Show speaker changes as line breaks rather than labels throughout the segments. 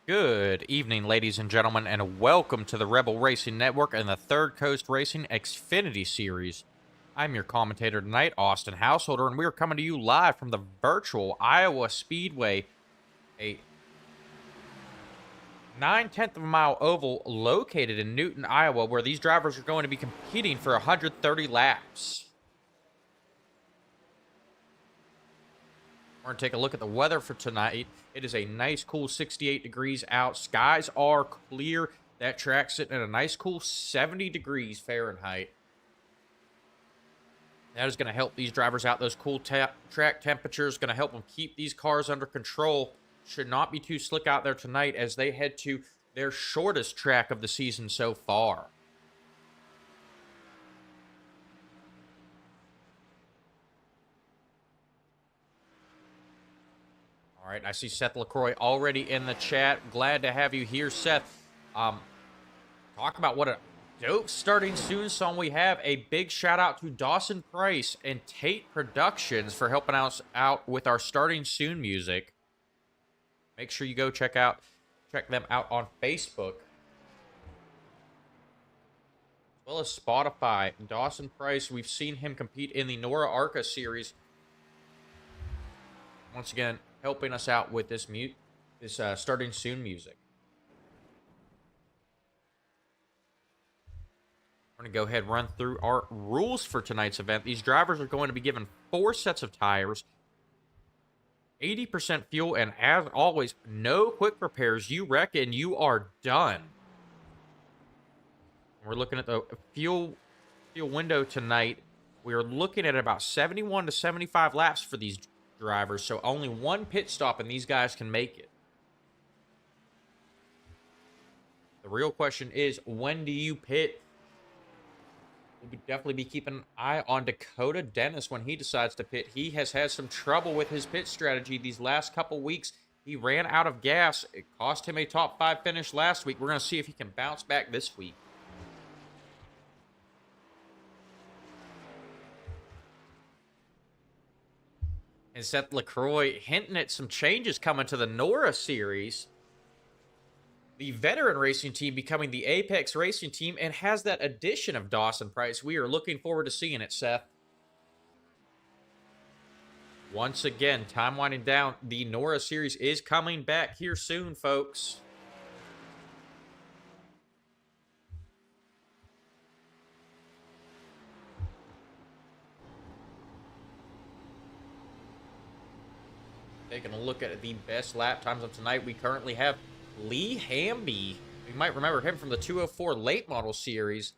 Good evening, ladies and gentlemen, and welcome to the Rebel Racing Network and the Third Coast Racing Xfinity Series. I'm your commentator tonight, Austin Householder, and we are coming to you live from the virtual Iowa Speedway, a 9/10 of a mile oval located in Newton, Iowa, where these drivers are going to be competing for 130 laps. We're going to take a look at the weather for tonight. It is a nice, cool 68 degrees out. Skies are clear. That track's sitting at a nice, cool 70 degrees Fahrenheit. That is going to help these drivers out. Those cool track temperatures going to help them keep these cars under control. Should not be too slick out there tonight as they head to their shortest track of the season so far. All right, I see Seth LaCroix already in the chat. Glad to have you here, Seth. Talk about what a dope starting soon song we have. A big shout out to Dawson Price and Tate Productions for helping us out with our starting soon music. Make sure you go check them out on Facebook, as well as Spotify. Dawson Price, we've seen him compete in the Oorah series. Once again, helping us out with this starting soon music. We're going to go ahead and run through our rules for tonight's event. These drivers are going to be given 4 sets of tires, 80% fuel, and as always, no quick repairs. You wreck and you are done. We're looking at the fuel window tonight. We're looking at about 71 to 75 laps for these drivers, so only one pit stop and these guys can make it. The real question is, when do you pit? We'll definitely be keeping an eye on Dakota Dennis when he decides to pit. He has had some trouble with his pit strategy these last couple weeks. He ran out of gas. It cost him a top 5 finish last week. We're going to see if he can bounce back this week. And Seth LaCroix hinting at some changes coming to the Oorah series. The veteran racing team becoming the Apex racing team and has that addition of Dawson Price. We are looking forward to seeing it, Seth. Once again, time winding down. The Oorah series is coming back here soon, folks. Taking a look at the best lap times of tonight, we currently have Lee Hamby. You might remember him from the 204 late model series,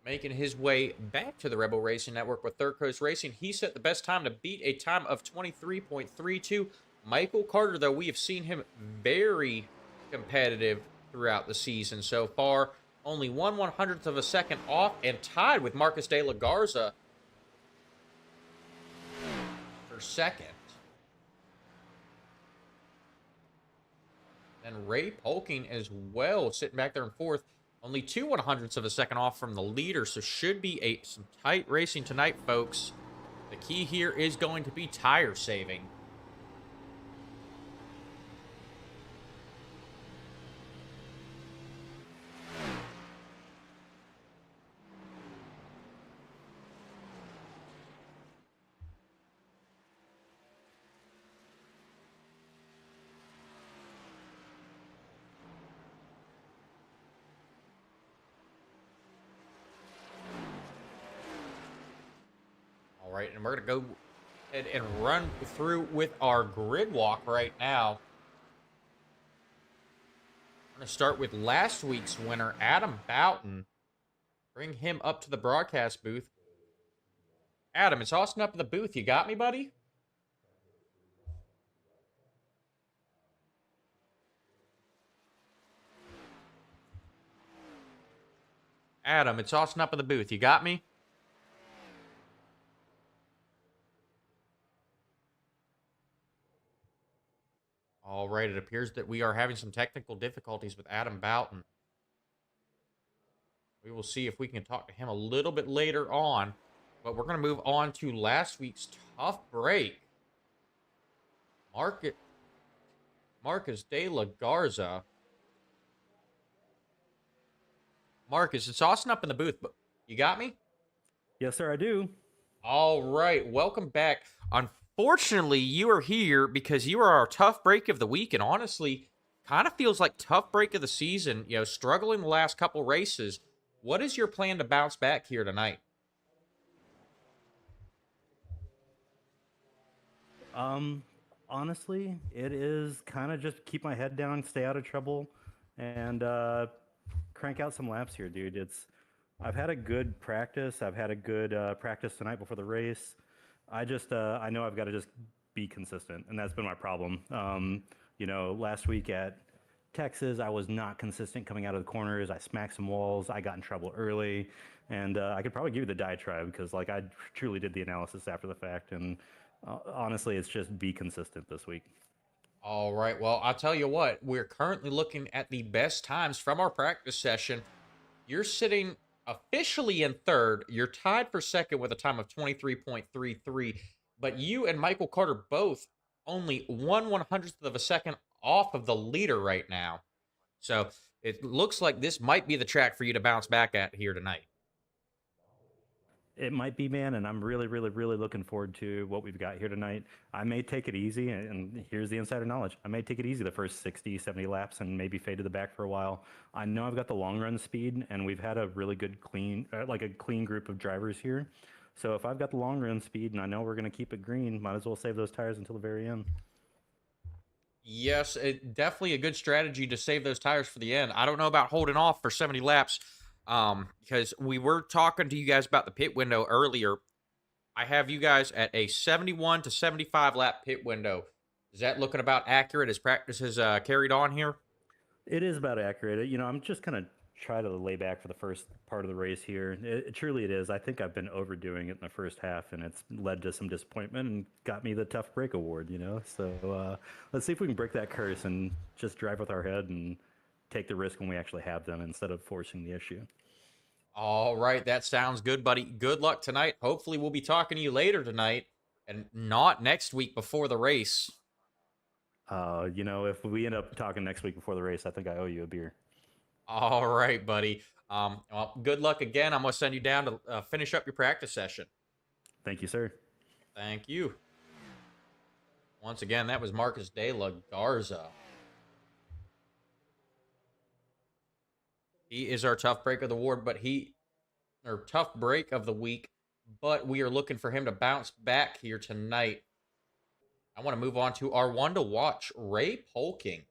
making his way back to the Rebel Racing Network with Third Coast Racing. He set the best time to beat a time of 23.32. Michael Carter, though, we have seen him very competitive throughout the season so far. Only 1/100th of a second off and tied with Marcus De La Garza for second. And Ray Polking as well, sitting back there in fourth. Only 2/100ths of a second off from the leader, so should be some tight racing tonight, folks. The key here is going to be tire saving. All right, and we're going to go ahead and run through with our grid walk right now. We're going to start with last week's winner, Adam Boughton. Bring him up to the broadcast booth. Adam, it's Austin up in the booth. You got me, buddy? Adam, it's Austin up in the booth. You got me? All right, it appears that we are having some technical difficulties with Adam Boughton. We will see if we can talk to him a little bit later on. But we're going to move on to last week's tough break. Marcus de la Garza. Marcus, it's Austin up in the booth, but you got me?
Yes, sir, I do.
All right, welcome back. Unfortunately, you are here because you are our tough break of the week, and honestly, kind of feels like tough break of the season. Struggling the last couple races. What is your plan to bounce back here tonight?
Um, Honestly, it is kind of just keep my head down, stay out of trouble, and crank out some laps here, dude. I've had a good practice. I've had a good practice tonight before the race. I know I've got to just be consistent, and that's been my problem. Last week at Texas, I was not consistent coming out of the corners. I smacked some walls. I got in trouble early, and I could probably give you the diatribe because, like, I truly did the analysis after the fact, and honestly, it's just be consistent this week.
All right, well, I'll tell you what, we're currently looking at the best times from our practice session. You're sitting officially in third. You're tied for second with a time of 23.33. But you and Michael Carter both only 1/100th of a second off of the leader right now. So it looks like this might be the track for you to bounce back at here tonight.
It might be, man, and I'm really, really, really looking forward to what we've got here tonight. I may take it easy, and here's the insider knowledge. I may take it easy the first 60, 70 laps and maybe fade to the back for a while. I know I've got the long run speed, and we've had a really good, clean group of drivers here. So if I've got the long run speed and I know we're going to keep it green, might as well save those tires until the very end.
Yes, definitely a good strategy to save those tires for the end. I don't know about holding off for 70 laps because we were talking to you guys about the pit window earlier. I have you guys at a 71 to 75 lap pit window. Is that looking about accurate as practice has carried on here?
It is about accurate. I'm just kind of try to lay back for the first part of the race here. Truly, it is. I think I've been overdoing it in the first half, and it's led to some disappointment and got me the tough break award. So let's see if we can break that curse and just drive with our head and take the risk when we actually have them instead of forcing the issue.
All right, that sounds good, buddy. Good luck tonight. Hopefully, we'll be talking to you later tonight and not next week before the race.
If we end up talking next week before the race, I think I owe you a beer.
All right, buddy. Well, good luck again. I'm going to send you down to finish up your practice session.
Thank you, sir.
Thank you. Once again, that was Marcus de la Garza. He is our tough break of the ward, or tough break of the week, but we are looking for him to bounce back here tonight. I want to move on to our one to watch, Ray Polking,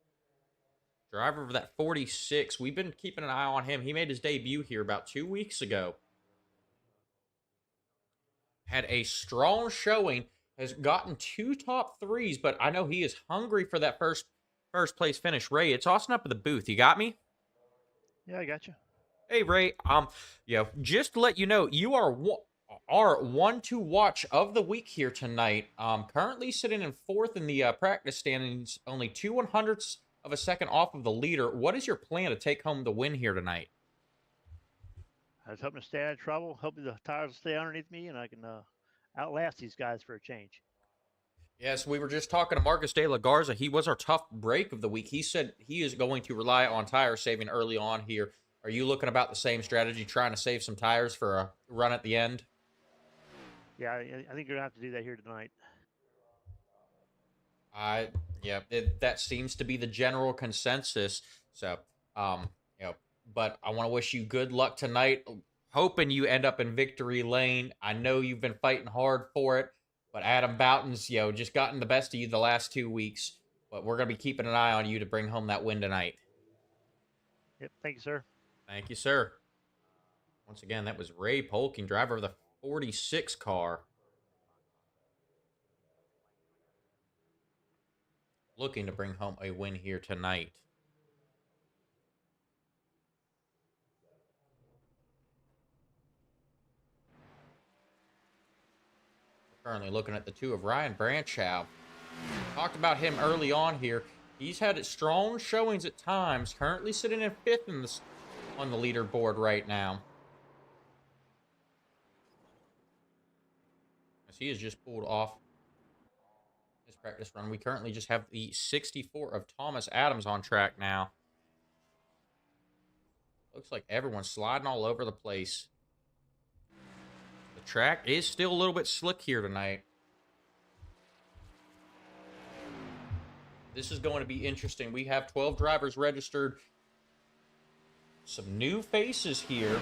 driver of that 46. We've been keeping an eye on him. He made his debut here about 2 weeks ago. Had a strong showing, has gotten 2 top threes, but I know he is hungry for that first place finish. Ray, it's Austin up at the booth. You got me?
Yeah, I got you.
Hey Ray, just to let you know, you are our one to watch of the week here tonight. Currently sitting in fourth in the practice standings, only 2/100ths of a second off of the leader. What is your plan to take home the win here tonight?
I was hoping to stay out of trouble, hoping the tires will stay underneath me, and I can outlast these guys for a change.
Yes, we were just talking to Marcus de la Garza. He was our tough break of the week. He said he is going to rely on tire saving early on here. Are you looking about the same strategy, trying to save some tires for a run at the end?
Yeah, I think you're gonna have to do that here tonight.
I yeah, that seems to be the general consensus. So, um, you know, but I want to wish you good luck tonight. Hoping you end up in victory lane. I know you've been fighting hard for it, but Adam Boughton's just gotten the best of you the last 2 weeks. But we're gonna be keeping an eye on you to bring home that win tonight.
Yep, thank you, sir.
Thank you, sir. Once again, that was Ray Polking, driver of the 46 car. Looking to bring home a win here tonight. We're currently looking at the two of Ryan Branchow. Talked about him early on here. He's had strong showings at times. Currently sitting in fifth on the leaderboard right now. As he has just pulled off this practice run. We currently just have the 64 of Thomas Adams on track now. Looks like everyone's sliding all over the place. The track is still a little bit slick here tonight. This is going to be interesting. We have 12 drivers registered. Some new faces here.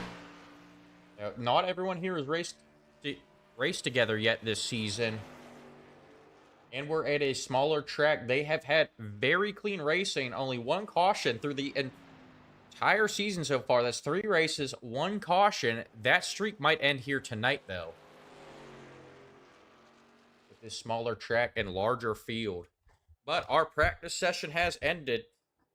Not everyone here has raced together yet this season. And we're at a smaller track. They have had very clean racing. Only one caution through the entire season so far. That's 3 races, 1 caution. That streak might end here tonight, though. With this smaller track and larger field. But our practice session has ended.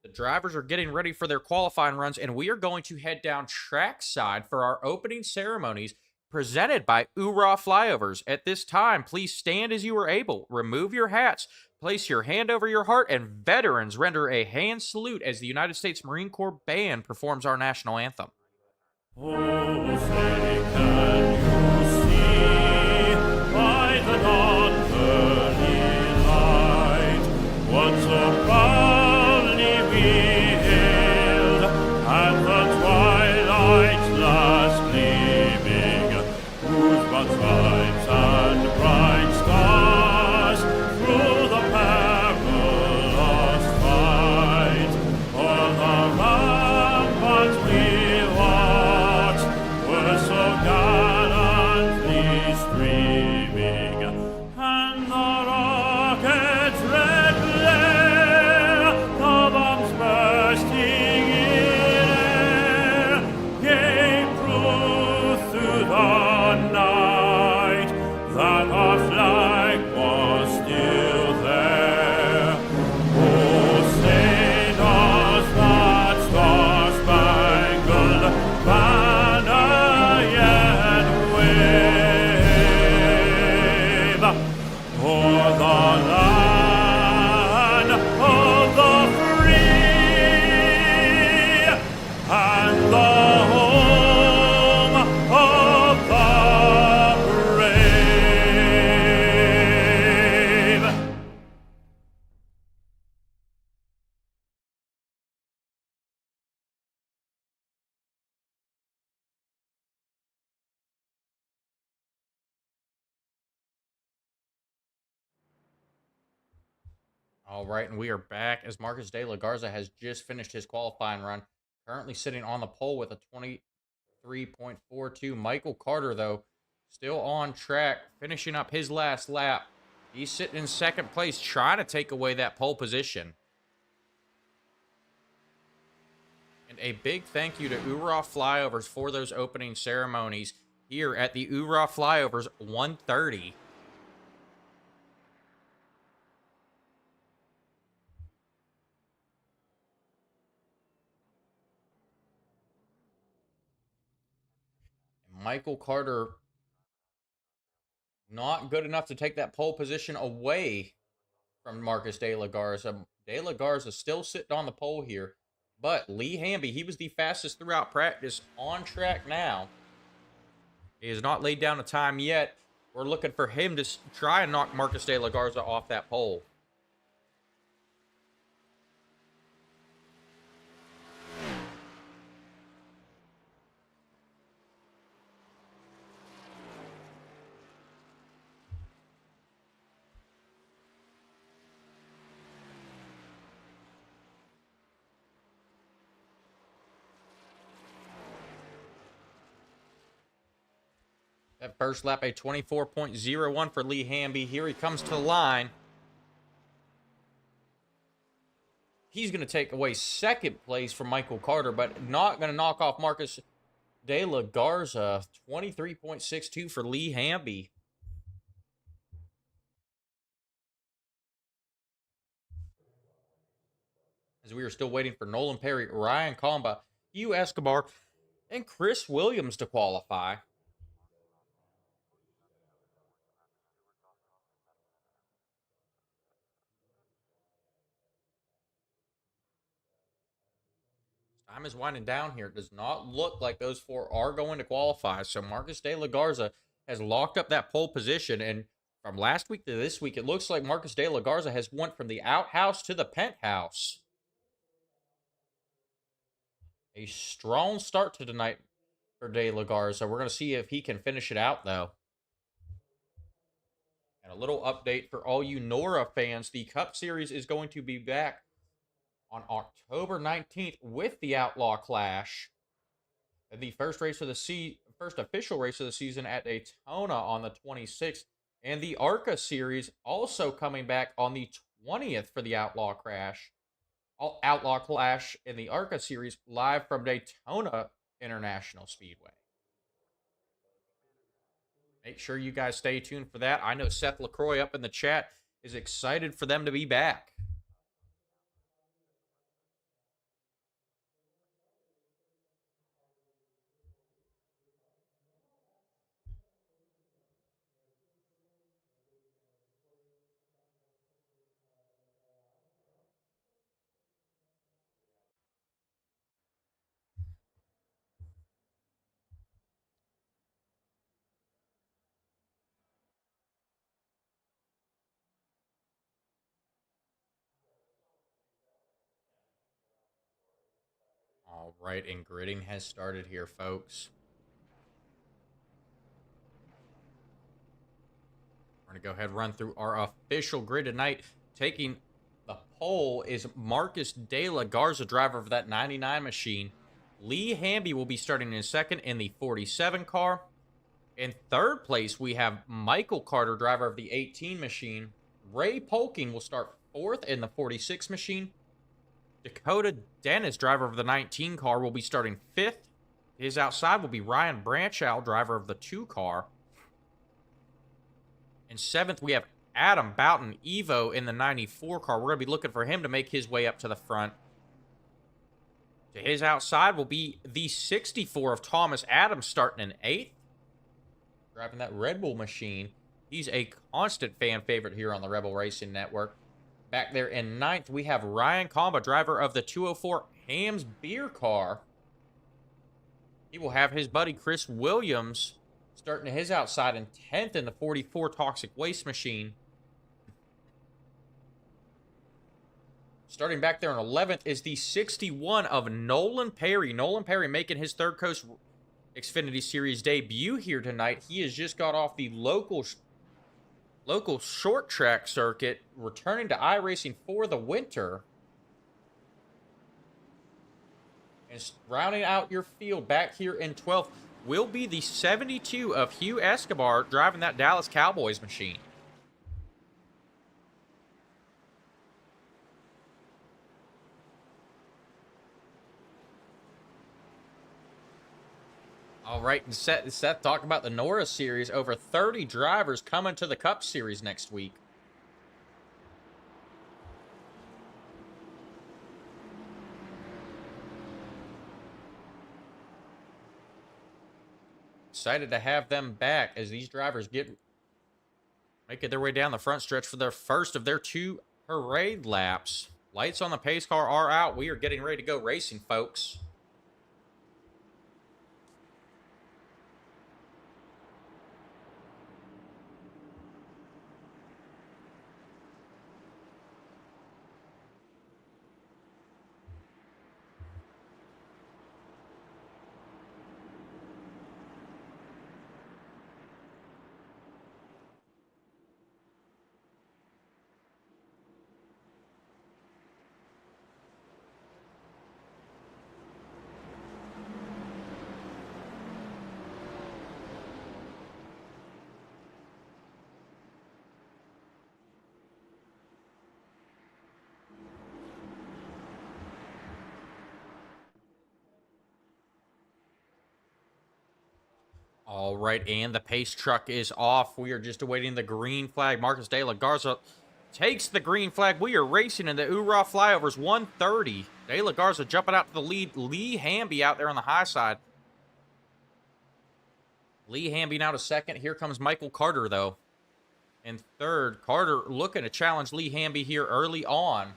The drivers are getting ready for their qualifying runs, and we are going to head down trackside for our opening ceremonies presented by Oohrah Flyovers. At this time, please stand as you are able. Remove your hats, place your hand over your heart, and veterans render a hand salute as the United States Marine Corps Band performs our national anthem.
Oh, say can you see by the dawn's early light what so proudly we hailed at the twilight's last gleaming, whose broad stripes and bright stars through the perilous fight o'er the ramparts we watched were so gallantly streaming, and the rocket's red glare, the bombs bursting in air, gave proof through the night that our flag was still there. Oh, say does that star-spangled banner yet wave o'er the land of the free and the home of the brave?
All right, and we are back as Marcus De La Garza has just finished his qualifying run. Currently sitting on the pole with a 23.42. Michael Carter, though, still on track, finishing up his last lap. He's sitting in second place, trying to take away that pole position. And a big thank you to Oohrah Flyovers for those opening ceremonies here at the Oohrah Flyovers 130. Michael Carter not good enough to take that pole position away from Marcus De La Garza. De La Garza still sitting on the pole here. But Lee Hamby, he was the fastest throughout practice, on track now. He has not laid down a time yet. We're looking for him to try and knock Marcus De La Garza off that pole. That first lap, a 24.01 for Lee Hamby. Here he comes to the line. He's going to take away second place from Michael Carter, but not going to knock off Marcus De La Garza. 23.62 for Lee Hamby. As we are still waiting for Nolan Perry, Ryan Comba, Hugh Escobar, and Chris Williams to qualify. Time is winding down here. It does not look like those 4 are going to qualify. So Marcus De La Garza has locked up that pole position. And From last week to this week, it looks like Marcus De La Garza has went from the outhouse to the penthouse. A strong start to tonight for De La Garza. We're going to see if he can finish it out, though. And a little update for all you Oorah fans. The Cup Series is going to be back on October 19th with the Outlaw Clash. And the first official race of the season at Daytona on the 26th. And the ARCA Series also coming back on the 20th for the Outlaw Clash in the ARCA Series live from Daytona International Speedway. Make sure you guys stay tuned for that. I know Seth LaCroix up in the chat is excited for them to be back. All right, and gridding has started here, folks. We're going to go ahead and run through our official grid tonight. Taking the pole is Marcus De La Garza, driver of that 99 machine. Lee Hamby will be starting in second in the 47 car. In third place, we have Michael Carter, driver of the 18 machine. Ray Polking will start fourth in the 46 machine. Dakota Dennis, driver of the 19 car, will be starting fifth. His outside will be Ryan Branchow, driver of the 2 car. In seventh, we have Adam Boughton, Evo, in the 94 car. We're going to be looking for him to make his way up to the front. To his outside will be the 64 of Thomas Adams, starting in 8th. Driving that Red Bull machine. He's a constant fan favorite here on the Rebel Racing Network. Back there in 9th, we have Ryan Comba, driver of the 204 Hams Beer car. He will have his buddy Chris Williams starting to his outside in 10th in the 44 Toxic Waste machine. Starting back there in 11th is the 61 of Nolan Perry. Nolan Perry making his Third Coast Xfinity Series debut here tonight. He has just got off the local short track circuit, returning to iRacing for the winter. And rounding out your field back here in 12th will be the 72 of Hugh Escobar, driving that Dallas Cowboys machine. All right, and Seth talk about the Oorah Series. Over 30 drivers coming to the Cup Series next week. Excited to have them back as these drivers making their way down the front stretch for their first of their 2 parade laps. Lights on the pace car are out. We are getting ready to go racing, folks. All right, and the pace truck is off. We are just awaiting the green flag. Marcus De La Garza takes the green flag. We are racing in the Oohrah Flyovers 130. De La Garza jumping out to the lead. Lee Hamby out there on the high side. Lee Hamby now to second. Here comes Michael Carter, though. In third, Carter looking to challenge Lee Hamby here early on.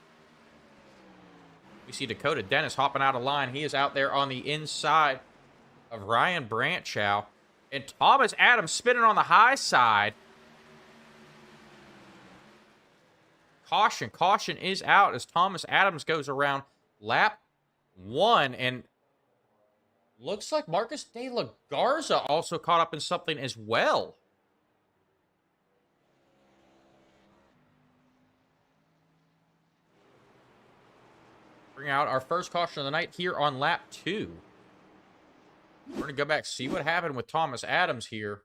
We see Dakota Dennis hopping out of line. He is out there on the inside of Ryan Branchow. And Thomas Adams spinning on the high side. caution. Caution is out as Thomas Adams goes around lap 1. And looks like Marcus de la Garza also caught up in something as well. Bring out our first caution of the night here on lap 2. We're going to go back, see what happened with Thomas Adams here.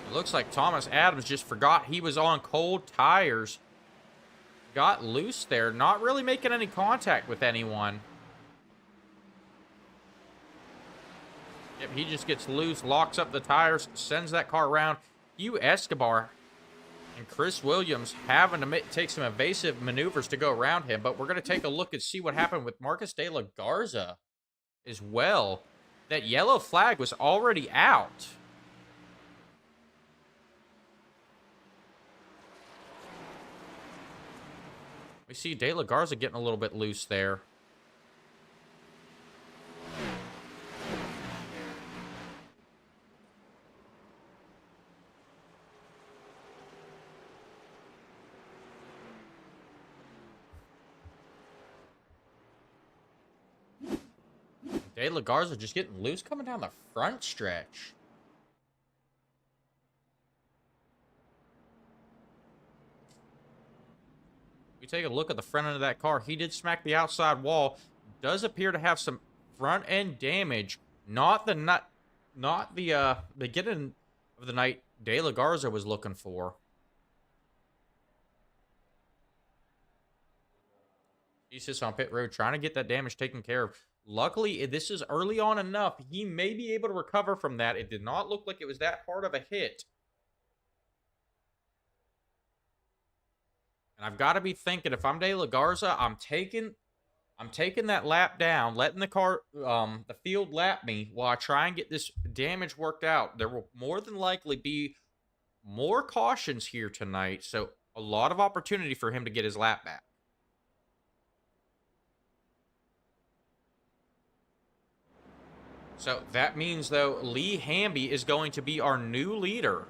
It looks like Thomas Adams just forgot he was on cold tires. Got loose there, not really making any contact with anyone. Yep, he just gets loose, locks up the tires, sends that car around. Hugh Escobar and Chris Williams having to take some evasive maneuvers to go around him. But we're going to take a look and see what happened with Marcus de la Garza as well. That yellow flag was already out. We see De La Garza getting a little bit loose there. De La Garza just getting loose coming down the front stretch. We take a look at the front end of that car. He did smack the outside wall. Does appear to have some front end damage. Not the beginning of the night De La Garza was looking for. He's just on pit road trying to get that damage taken care of. Luckily, this is early on enough. He may be able to recover from that. It did not look like it was that hard of a hit. And I've got to be thinking, if I'm De La Garza, I'm taking that lap down, letting the car, the field lap me while I try and get this damage worked out. There will more than likely be more cautions here tonight, so a lot of opportunity for him to get his lap back. So that means, though, Lee Hamby is going to be our new leader.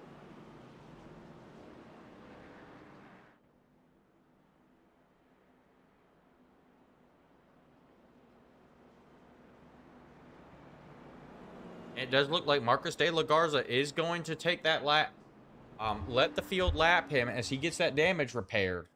It does look like Marcus de la Garza is going to take that lap, let the field lap him as he gets that damage repaired.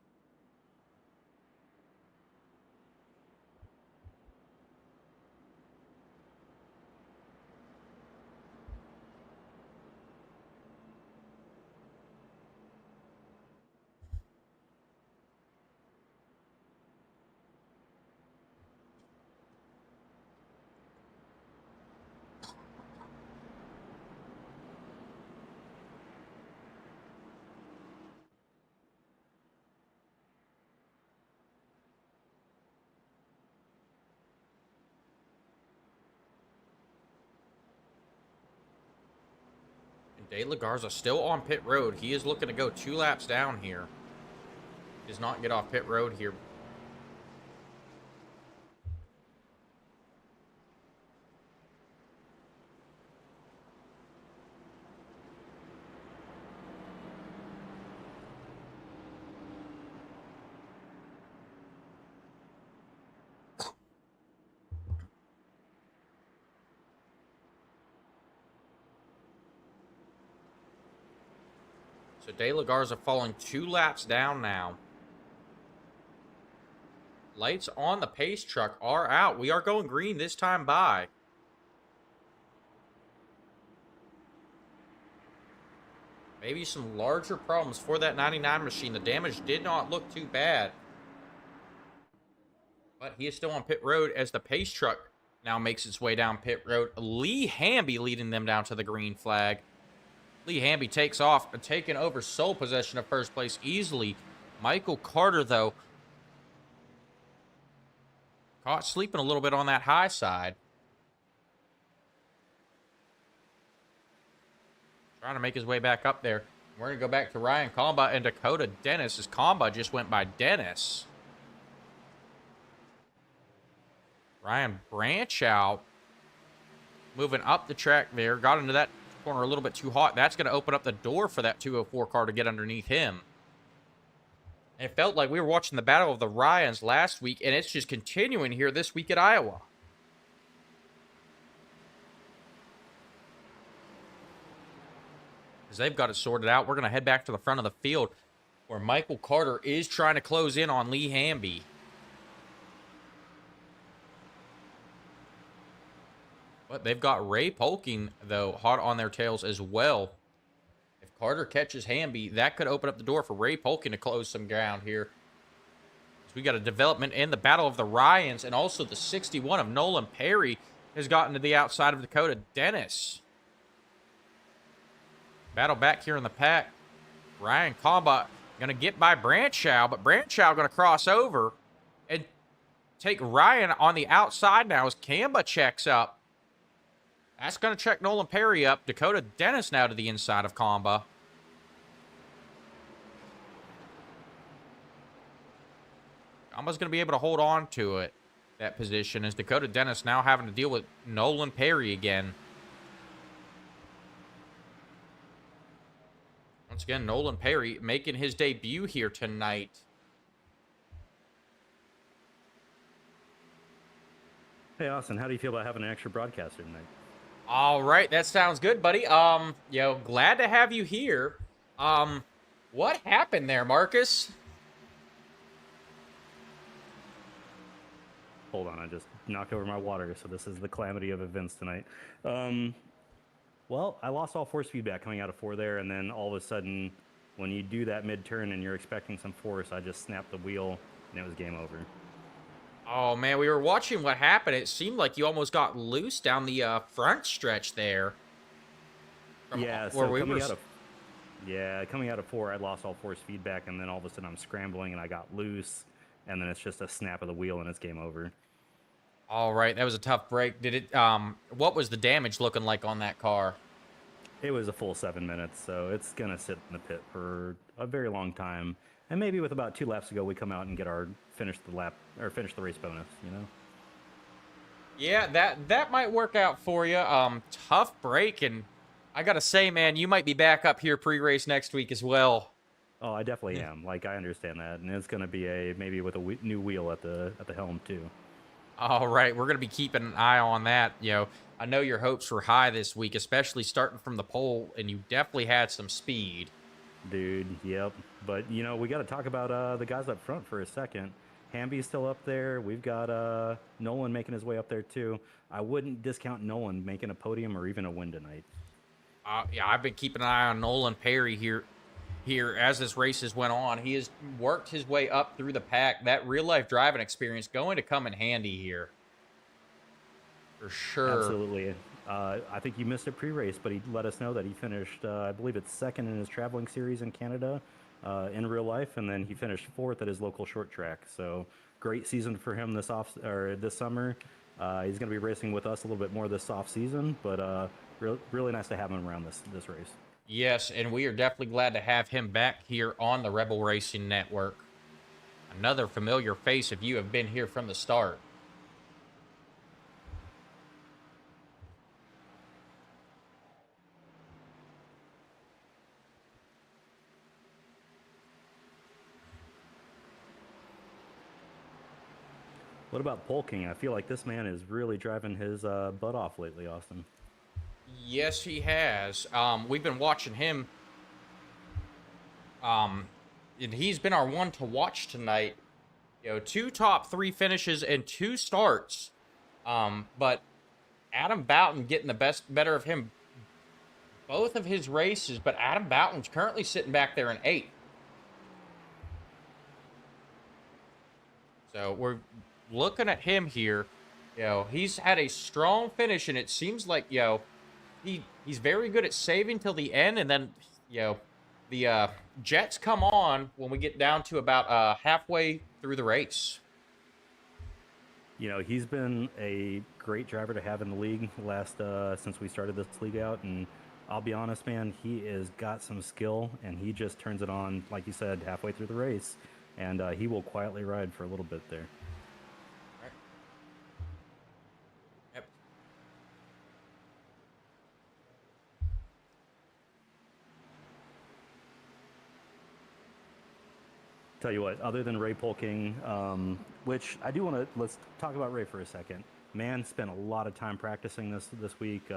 De La Garza still on pit road. He is looking to go 2 laps down here. Does not get off pit road here. So De La Garza falling 2 laps down now. Lights on the pace truck are out. We are going green this time by. Maybe some larger problems for that 99 machine. The damage did not look too bad. But he is still on pit road as the pace truck now makes its way down pit road. Lee Hamby leading them down to the green flag. Lee Hamby takes off, taking over sole possession of first place easily. Michael Carter, though, caught sleeping a little bit on that high side. Trying to make his way back up there. We're going to go back to Ryan Comba and Dakota Dennis as Comba just went by Dennis. Ryan Branch out. Moving up the track there. Got into that corner a little bit too hot. That's going to open up the door for that 204 car to get underneath him. And it felt like we were watching the Battle of the Ryans last week, and it's just continuing here this week at Iowa. As they've got it sorted out, we're going to head back to the front of the field where Michael Carter is trying to close in on Lee Hamby. But they've got Ray Polking, though, hot on their tails as well. If Carter catches Hamby, that could open up the door for Ray Polking to close some ground here. So we got a development in the Battle of the Ryans, and also the 61 of Nolan Perry has gotten to the outside of Dakota Dennis. Battle back here in the pack. Ryan Comba going to get by Branchow, but Branchow going to cross over and take Ryan on the outside now as Kamba checks up. That's going to check Nolan Perry up. Dakota Dennis now to the inside of Comba. Comba's going to be able to hold on to it, that position, as Dakota Dennis now having to deal with Nolan Perry again. Once again, Nolan Perry making his debut here tonight.
Hey, Austin, how do you feel about having an extra broadcaster tonight?
All right, that sounds good, buddy. Glad to have you here. What happened there, Marcus?
Hold on, I just knocked over my water, so this is the calamity of events tonight. Well, I lost all force feedback coming out of 4 there, and then all of a sudden, when you do that mid-turn and you're expecting some force, I just snapped the wheel, and it was game over.
Oh, man, we were watching what happened. It seemed like you almost got loose down the front stretch there.
Yeah, so coming out of 4, I lost all force feedback, and then all of a sudden I'm scrambling, and I got loose, and then it's just a snap of the wheel, and it's game over.
All right, that was a tough break. Did it? What was the damage looking like on that car?
It was a full 7 minutes, so it's gonna sit in the pit for a very long time. And maybe with about 2 laps to go, we come out and get our finish the race bonus. You know?
Yeah, that might work out for you. Tough break, and I gotta say, man, you might be back up here pre-race next week as well.
Oh, I definitely am. Like, I understand that, and it's gonna be maybe with a new wheel at the helm too.
All right, we're going to be keeping an eye on that. I know your hopes were high this week, especially starting from the pole, and you definitely had some speed.
Dude, yep. But, we got to talk about the guys up front for a second. Hamby's still up there. We've got Nolan making his way up there, too. I wouldn't discount Nolan making a podium or even a win tonight.
Yeah, I've been keeping an eye on Nolan Perry here as this race has went on. He has worked his way up through the pack. That real-life driving experience going to come in handy here. For sure.
Absolutely. I think you missed it pre-race, but he let us know that he finished, I believe it's second in his traveling series in Canada in real life, and then he finished 4th at his local short track. So great season for him this summer. He's going to be racing with us a little bit more this off season, but really nice to have him around this race.
Yes, and we are definitely glad to have him back here on the Rebel Racing Network. Another familiar face if you have been here from the start.
What about Polking? I feel like this man is really driving his butt off lately, Austin.
Yes, he has. We've been watching him. And he's been our one to watch tonight. 2 top 3 finishes and 2 starts. But Adam Boughton getting the better of him both of his races. But Adam Boughton's currently sitting back there in 8th. So we're looking at him here. He's had a strong finish, and it seems like, he's very good at saving till the end, and then, the jets come on when we get down to about halfway through the race.
He's been a great driver to have in the league since we started this league out, and I'll be honest, man, he has got some skill, and he just turns it on, like you said, halfway through the race, and he will quietly ride for a little bit there. Tell you what, other than Ray Polking, which I do want to, let's talk about Ray for a second. Man spent a lot of time practicing this week.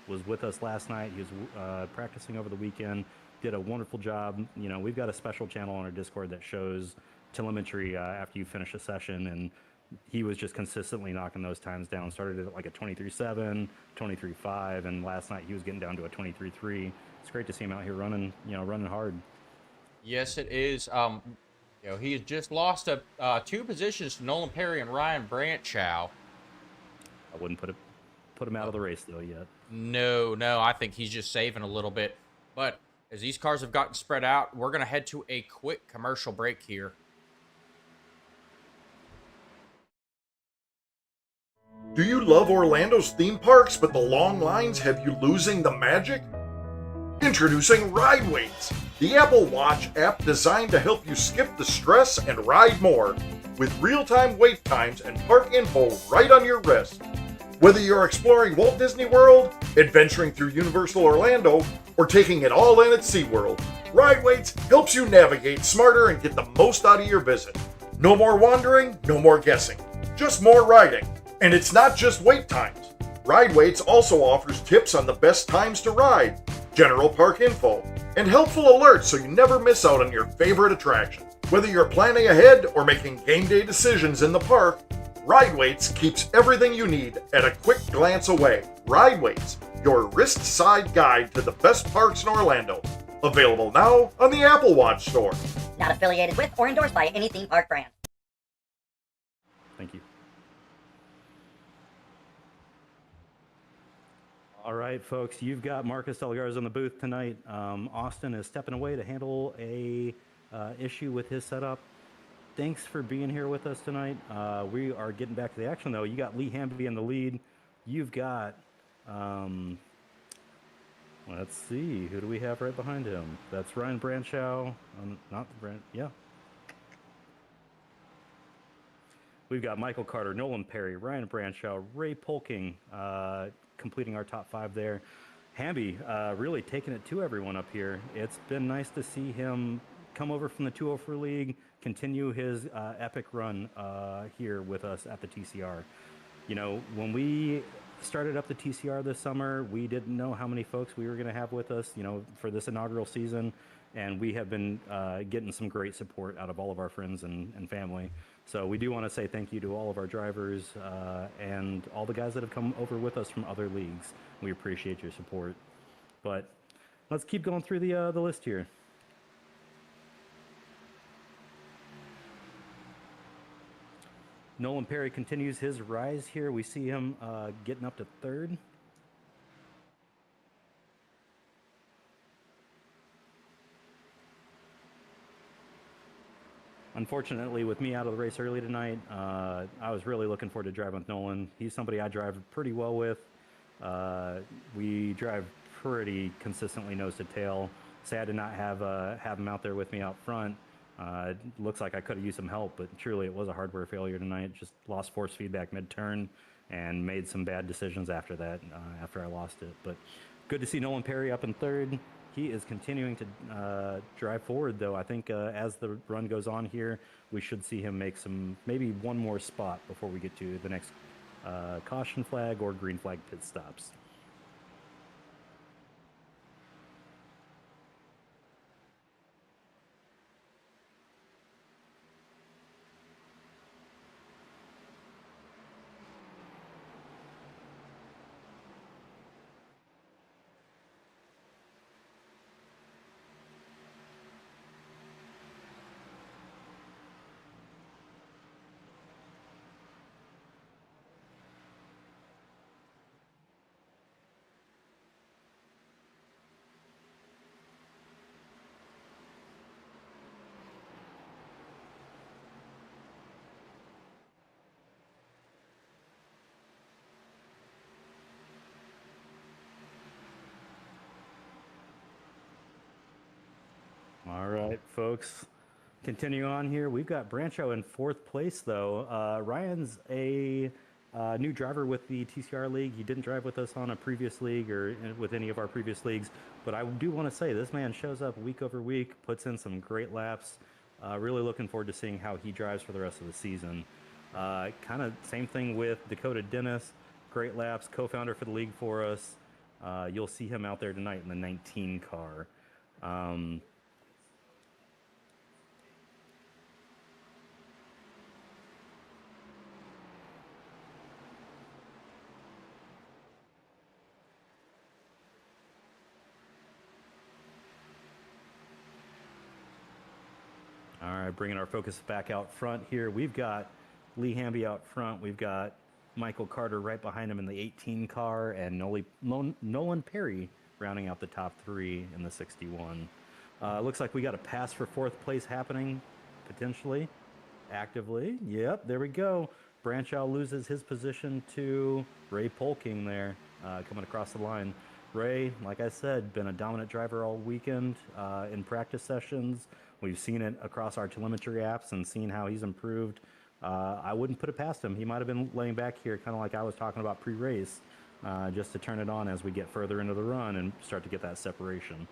Was with us last night. He was practicing over the weekend. Did a wonderful job. You know, we've got a special channel on our Discord that shows telemetry after you finish a session, and he was just consistently knocking those times down. Started at like a 23.7, 23.5, and last night he was getting down to a 23.3. It's great to see him out here running, running hard.
Yes, it is. You know, he's just lost 2 positions to Nolan Perry and Ryan Branchow.
I wouldn't put him out of the race though yet.
No, I think he's just saving a little bit. But as these cars have gotten spread out, we're going to head to a quick commercial break here.
Do you love Orlando's theme parks, but the long lines have you losing the magic? Introducing Ride Waits, the Apple Watch app designed to help you skip the stress and ride more, with real-time wait times and park info right on your wrist. Whether you're exploring Walt Disney World, adventuring through Universal Orlando, or taking it all in at SeaWorld, Ride Waits helps you navigate smarter and get the most out of your visit. No more wandering, no more guessing, just more riding. And it's not just wait times. Ride Waits also offers tips on the best times to ride, general park info, and helpful alerts so you never miss out on your favorite attraction. Whether you're planning ahead or making game day decisions in the park, Ride Waits keeps everything you need at a quick glance away. Ride Waits, your wrist-side guide to the best parks in Orlando. Available now on the Apple Watch store.
Not affiliated with or endorsed by any theme park brand.
Thank you. All right, folks, you've got Marcus Delgarza in the booth tonight. Austin is stepping away to handle a issue with his setup. Thanks for being here with us tonight. We are getting back to the action, though. You got Lee Hamby in the lead. You've got, let's see, who do we have right behind him? That's Ryan Branchow. Yeah. We've got Michael Carter, Nolan Perry, Ryan Branchow, Ray Polking, completing our top 5 there. Hamby really taking it to everyone up here. It's been nice to see him come over from the 204 League, continue his epic run here with us at the TCR. You know, when we started up the TCR this summer, we didn't know how many folks we were going to have with us, for this inaugural season. And we have been getting some great support out of all of our friends and family. So we do want to say thank you to all of our drivers and all the guys that have come over with us from other leagues. We appreciate your support. But let's keep going through the list here. Nolan Perry continues his rise here. We see him getting up to 3rd. Unfortunately, with me out of the race early tonight, I was really looking forward to driving with Nolan. He's somebody I drive pretty well with. We drive pretty consistently nose to tail. Sad to not have him out there with me out front. It looks like I could have used some help, but truly it was a hardware failure tonight. Just lost force feedback mid-turn and made some bad decisions after that, after I lost it. But good to see Nolan Perry up in 3rd. He is continuing to drive forward, though. I think as the run goes on here, we should see him make maybe one more spot before we get to the next caution flag or green flag pit stops. All right, folks. Continue on here. We've got Branchow in 4th place, though. Ryan's a new driver with the TCR League. He didn't drive with us on a previous league or with any of our previous leagues. But I do want to say this man shows up week over week, puts in some great laps. Really looking forward to seeing how he drives for the rest of the season. Kind of same thing with Dakota Dennis, great laps, co-founder for the league for us. You'll see him out there tonight in the 19 car. All right, bringing our focus back out front here. We've got Lee Hamby out front. We've got Michael Carter right behind him in the 18 car, and Nolan Perry rounding out the top three in the 61. Looks like we got a pass for fourth place happening, potentially, actively. Yep, there we go. Branchow loses his position to Ray Polking there, coming across the line. Ray, like I said, been a dominant driver all weekend in practice sessions. We've seen it across our telemetry apps and seen how he's improved. I wouldn't put it past him. He might have been laying back here, kind of like I was talking about pre-race, just to turn it on as we get further into the run and start to get that separation.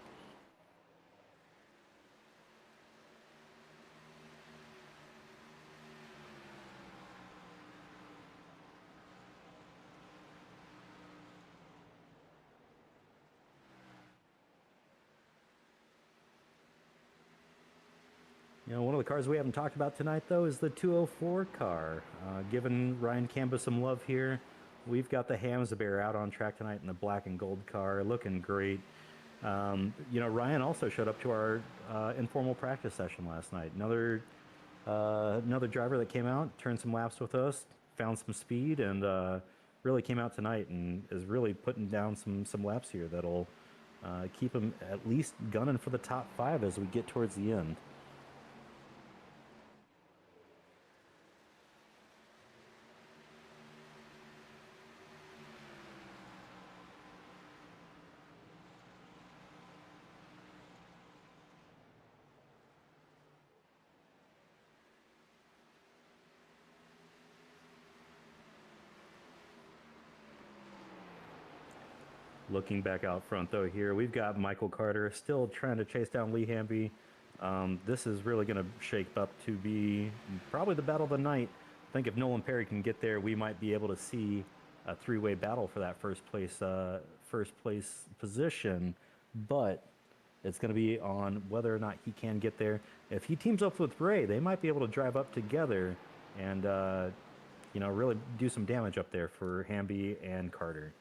You know, one of the cars we haven't talked about tonight, though, is the 204 car. Giving Ryan Camba some love here. We've got the Hamza-Bear out on track tonight in the black and gold car, looking great. You know, Ryan also showed up to our informal practice session last night. Another driver that came out, turned some laps with us, found some speed, and really came out tonight and is really putting down some laps here that'll keep him at least gunning for the top 5 as we get towards the end. Looking back out front, though, here, we've got Michael Carter still trying to chase down Lee Hamby. This is really going to shape up to be probably the battle of the night. I think if Nolan Perry can get there, we might be able to see a three-way battle for that first place position. But it's going to be on whether or not he can get there. If he teams up with Ray, they might be able to drive up together and you know, really do some damage up there for Hamby and Carter.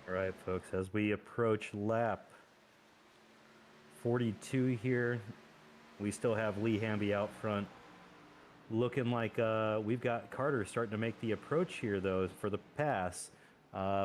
All right, folks, as we approach lap 42 here, we still have Lee Hamby out front. Looking like we've got Carter starting to make the approach here, though, for the pass.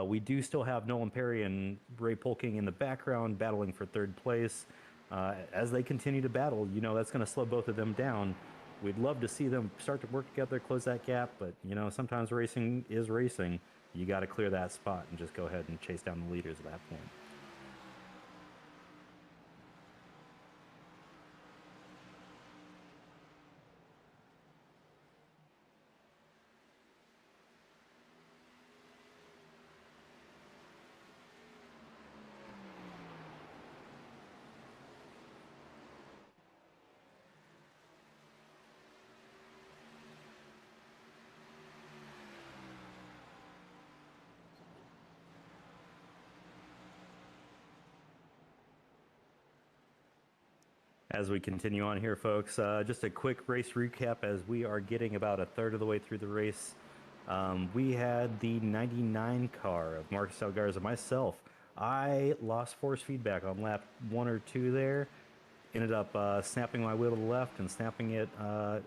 We do still have Nolan Perry and Ray Polking in the background battling for third place. As they continue to battle, you know, that's going to slow both of them down. We'd love to see them start to work together, close that gap, but, you know, sometimes racing is racing. You got to clear that spot and just go ahead and chase down the leaders at that point. As we continue on here, folks, just a quick race recap as we are getting about a third of the way through the race. We had the 99 car of Marcus Algarza. Myself, I lost force feedback on lap 1 or 2 there. ended up snapping my wheel to the left and snapping it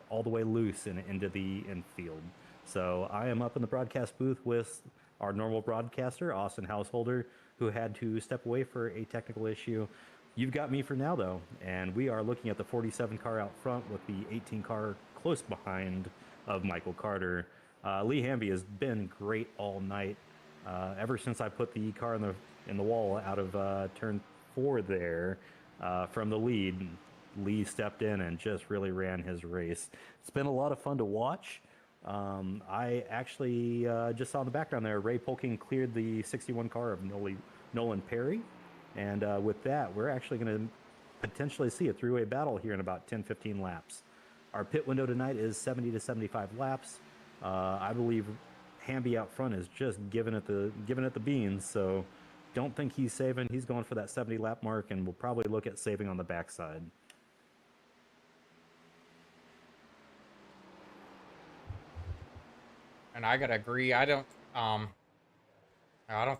all the way loose and into the infield. So I am up in the broadcast booth with our normal broadcaster, Austin Householder, who had to step away for a technical issue. You've got me for now, though, and we are looking at the 47 car out front with the 18 car close behind of Michael Carter. Lee Hamby has been great all night. Ever since I put the car in the wall out of turn 4 there from the lead, Lee stepped in and just really ran his race. It's been a lot of fun to watch. I actually just saw in the background there, Ray Polking cleared the 61 car of Nolan Perry. And with that, we're actually going to potentially see a three-way battle here in about 10-15 laps. Our pit window tonight is 70 to 75 laps. I believe Hamby out front is just giving it the beans, so don't think he's saving. He's going for that 70 lap mark, and we'll probably look at saving on the backside.
And I gotta agree. I don't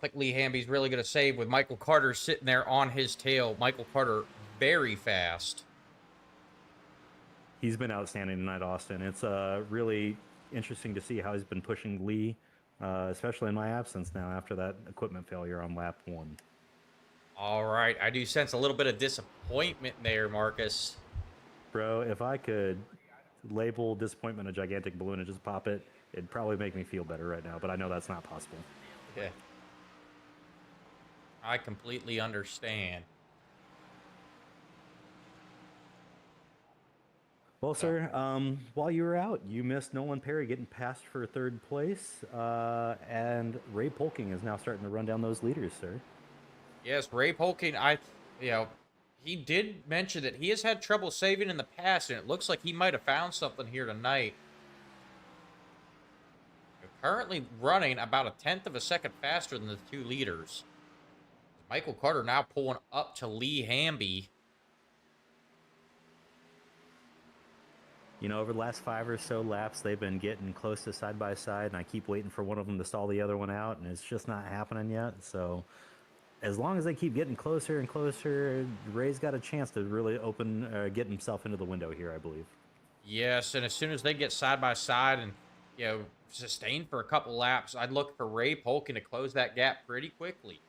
think Lee Hamby's really gonna save with Michael Carter sitting there on his tail. Michael Carter very fast.
He's been outstanding tonight, Austin. It's really interesting to see how he's been pushing Lee, especially in my absence now after that equipment failure on lap 1.
All right, I do sense a little bit of disappointment there, Marcus.
Bro, if I could label disappointment a gigantic balloon and just pop it, it'd probably make me feel better right now, but I know that's not possible.
Yeah. I completely understand.
Well, sir, while you were out, you missed Nolan Perry getting passed for 3rd place, and Ray Polking is now starting to run down those leaders, sir.
Yes, Ray Polking, he did mention that he has had trouble saving in the past, and it looks like he might have found something here tonight. They're currently running about 1/10 of a second faster than the 2 leaders. Michael Carter now pulling up to Lee Hamby.
You know, over the last 5 or so laps, they've been getting close to side by side, and I keep waiting for one of them to stall the other one out, and it's just not happening yet. So as long as they keep getting closer and closer, Ray's got a chance to really get himself into the window here, I believe.
Yes, and as soon as they get side by side and, sustain for a couple laps, I'd look for Ray Polking to close that gap pretty quickly.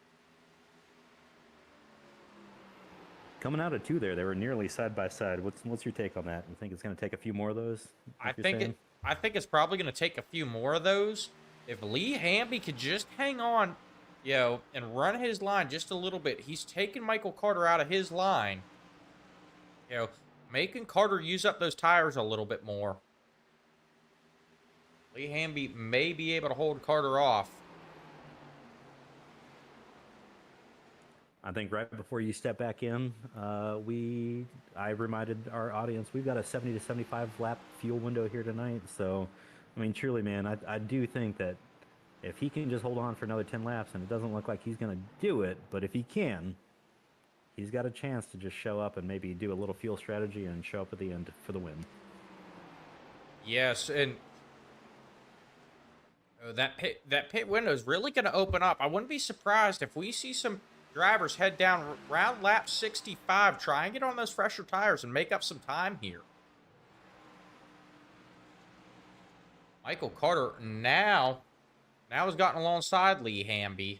Coming out of 2 there, they were nearly side by side. What's your take on that? You think it's going to take a few more of those?
I think it's probably going to take a few more of those. If Lee Hamby could just hang on, and run his line just a little bit. He's taking Michael Carter out of his line. Making Carter use up those tires a little bit more. Lee Hamby may be able to hold Carter off.
I think right before you step back in, I reminded our audience we've got a 70 to 75 lap fuel window here tonight. So, I mean, truly, man, I do think that if he can just hold on for another 10 laps, and it doesn't look like he's going to do it, but if he can, he's got a chance to just show up and maybe do a little fuel strategy and show up at the end for the win.
Yes, and that pit window is really going to open up. I wouldn't be surprised if we see some drivers head down around lap 65, try and get on those fresher tires and make up some time here. Michael Carter now has gotten alongside Lee Hamby.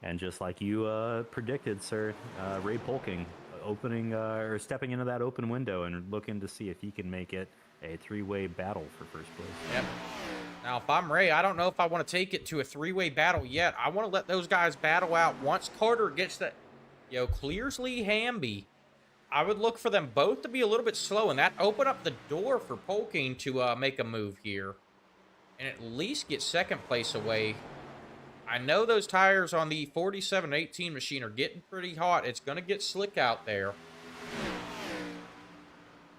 And just like you predicted, sir, Ray Polking stepping into that open window and looking to see if he can make it a 3-way battle for first place.
Yep. Now, if I'm Ray, I don't know if I want to take it to a 3-way battle yet. I want to let those guys battle out. Once Carter gets that, clears Lee Hamby, I would look for them both to be a little bit slow, and that open up the door for Polking to make a move here and at least get second place away. I know those tires on the 47-18 machine are getting pretty hot. It's going to get slick out there.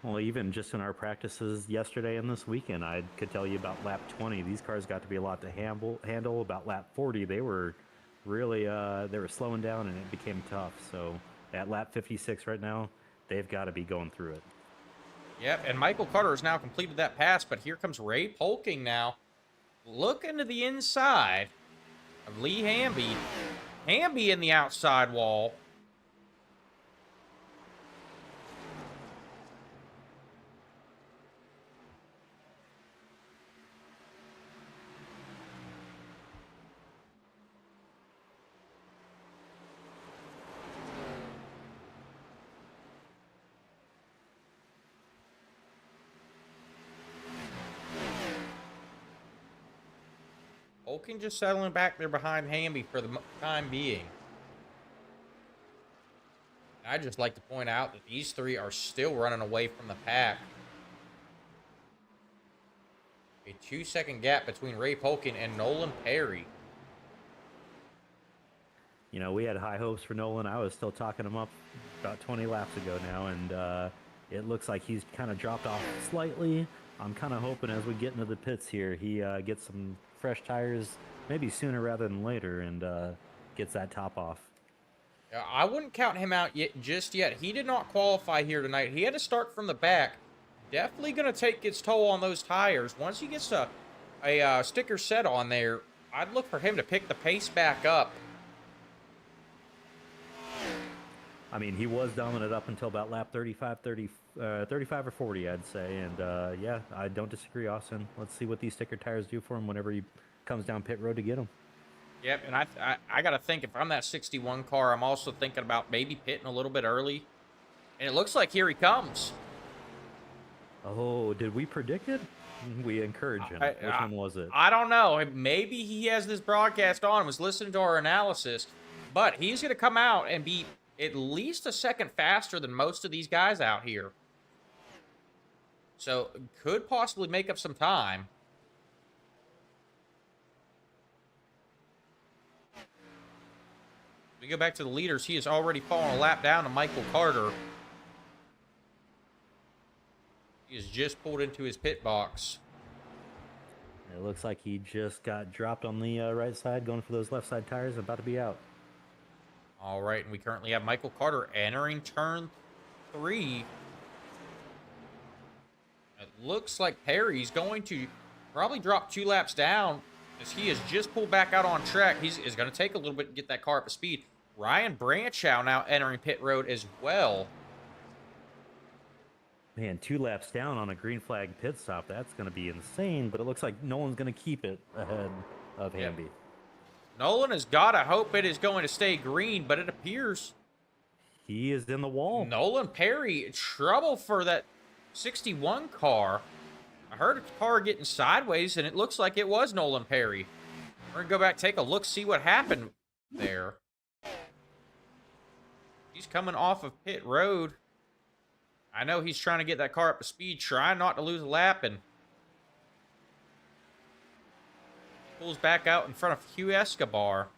Well, even just in our practices yesterday and this weekend, I could tell you about lap 20. These cars got to be a lot to handle. About lap 40, they were really they were slowing down, and it became tough. So at lap 56 right now, they've got to be going through it.
Yep, and Michael Carter has now completed that pass, but here comes Ray Polking now. Looking to the inside of Lee Hamby. Hamby in the outside wall. Polkin just settling back there behind Hamby for the time being. I'd just like to point out that these three are still running away from the pack. A 2-second gap between Ray Polkin and Nolan Perry.
You know, we had high hopes for Nolan. I was still talking him up about 20 laps ago now, and it looks like he's kind of dropped off slightly. I'm kind of hoping as we get into the pits here, he gets some fresh tires, maybe sooner rather than later, and gets that top off.
I wouldn't count him out just yet. He did not qualify here tonight. He had to start from the back. Definitely going to take its toll on those tires. Once he gets a sticker set on there, I'd look for him to pick the pace back up.
I mean, he was dominant up until about lap 35 or 40, I'd say. And, yeah, I don't disagree, Austin. Let's see what these sticker tires do for him whenever he comes down pit road to get them.
Yep, and I got to think, if I'm that 61 car, I'm also thinking about maybe pitting a little bit early. And it looks like here he comes.
Oh, did we predict it? We encourage him. Which one was it?
I don't know. Maybe he has this broadcast on and was listening to our analysis. But he's going to come out and be at least a second faster than most of these guys out here. So, could possibly make up some time. We go back to the leaders. He has already fallen a lap down to Michael Carter. He has just pulled into his pit box.
It looks like he just got dropped on the right side, going for those left side tires, about to be out.
All right, and we currently have Michael Carter entering turn 3. It looks like Perry's going to probably drop 2 laps down as he has just pulled back out on track. He's going to take a little bit to get that car up to speed. Ryan Branchow now entering pit road as well.
Man, 2 laps down on a green flag pit stop. That's going to be insane, but it looks like Nolan's going to keep it ahead of Hamby.
Nolan has got to hope it is going to stay green, but it appears
he is in the wall.
Nolan Perry, trouble for that 61 car. I heard a car getting sideways, and it looks like it was Nolan Perry. We're going to go back, take a look, see what happened there. He's coming off of pit road. I know he's trying to get that car up to speed, trying not to lose a lap, and pulls back out in front of Hugh Escobar.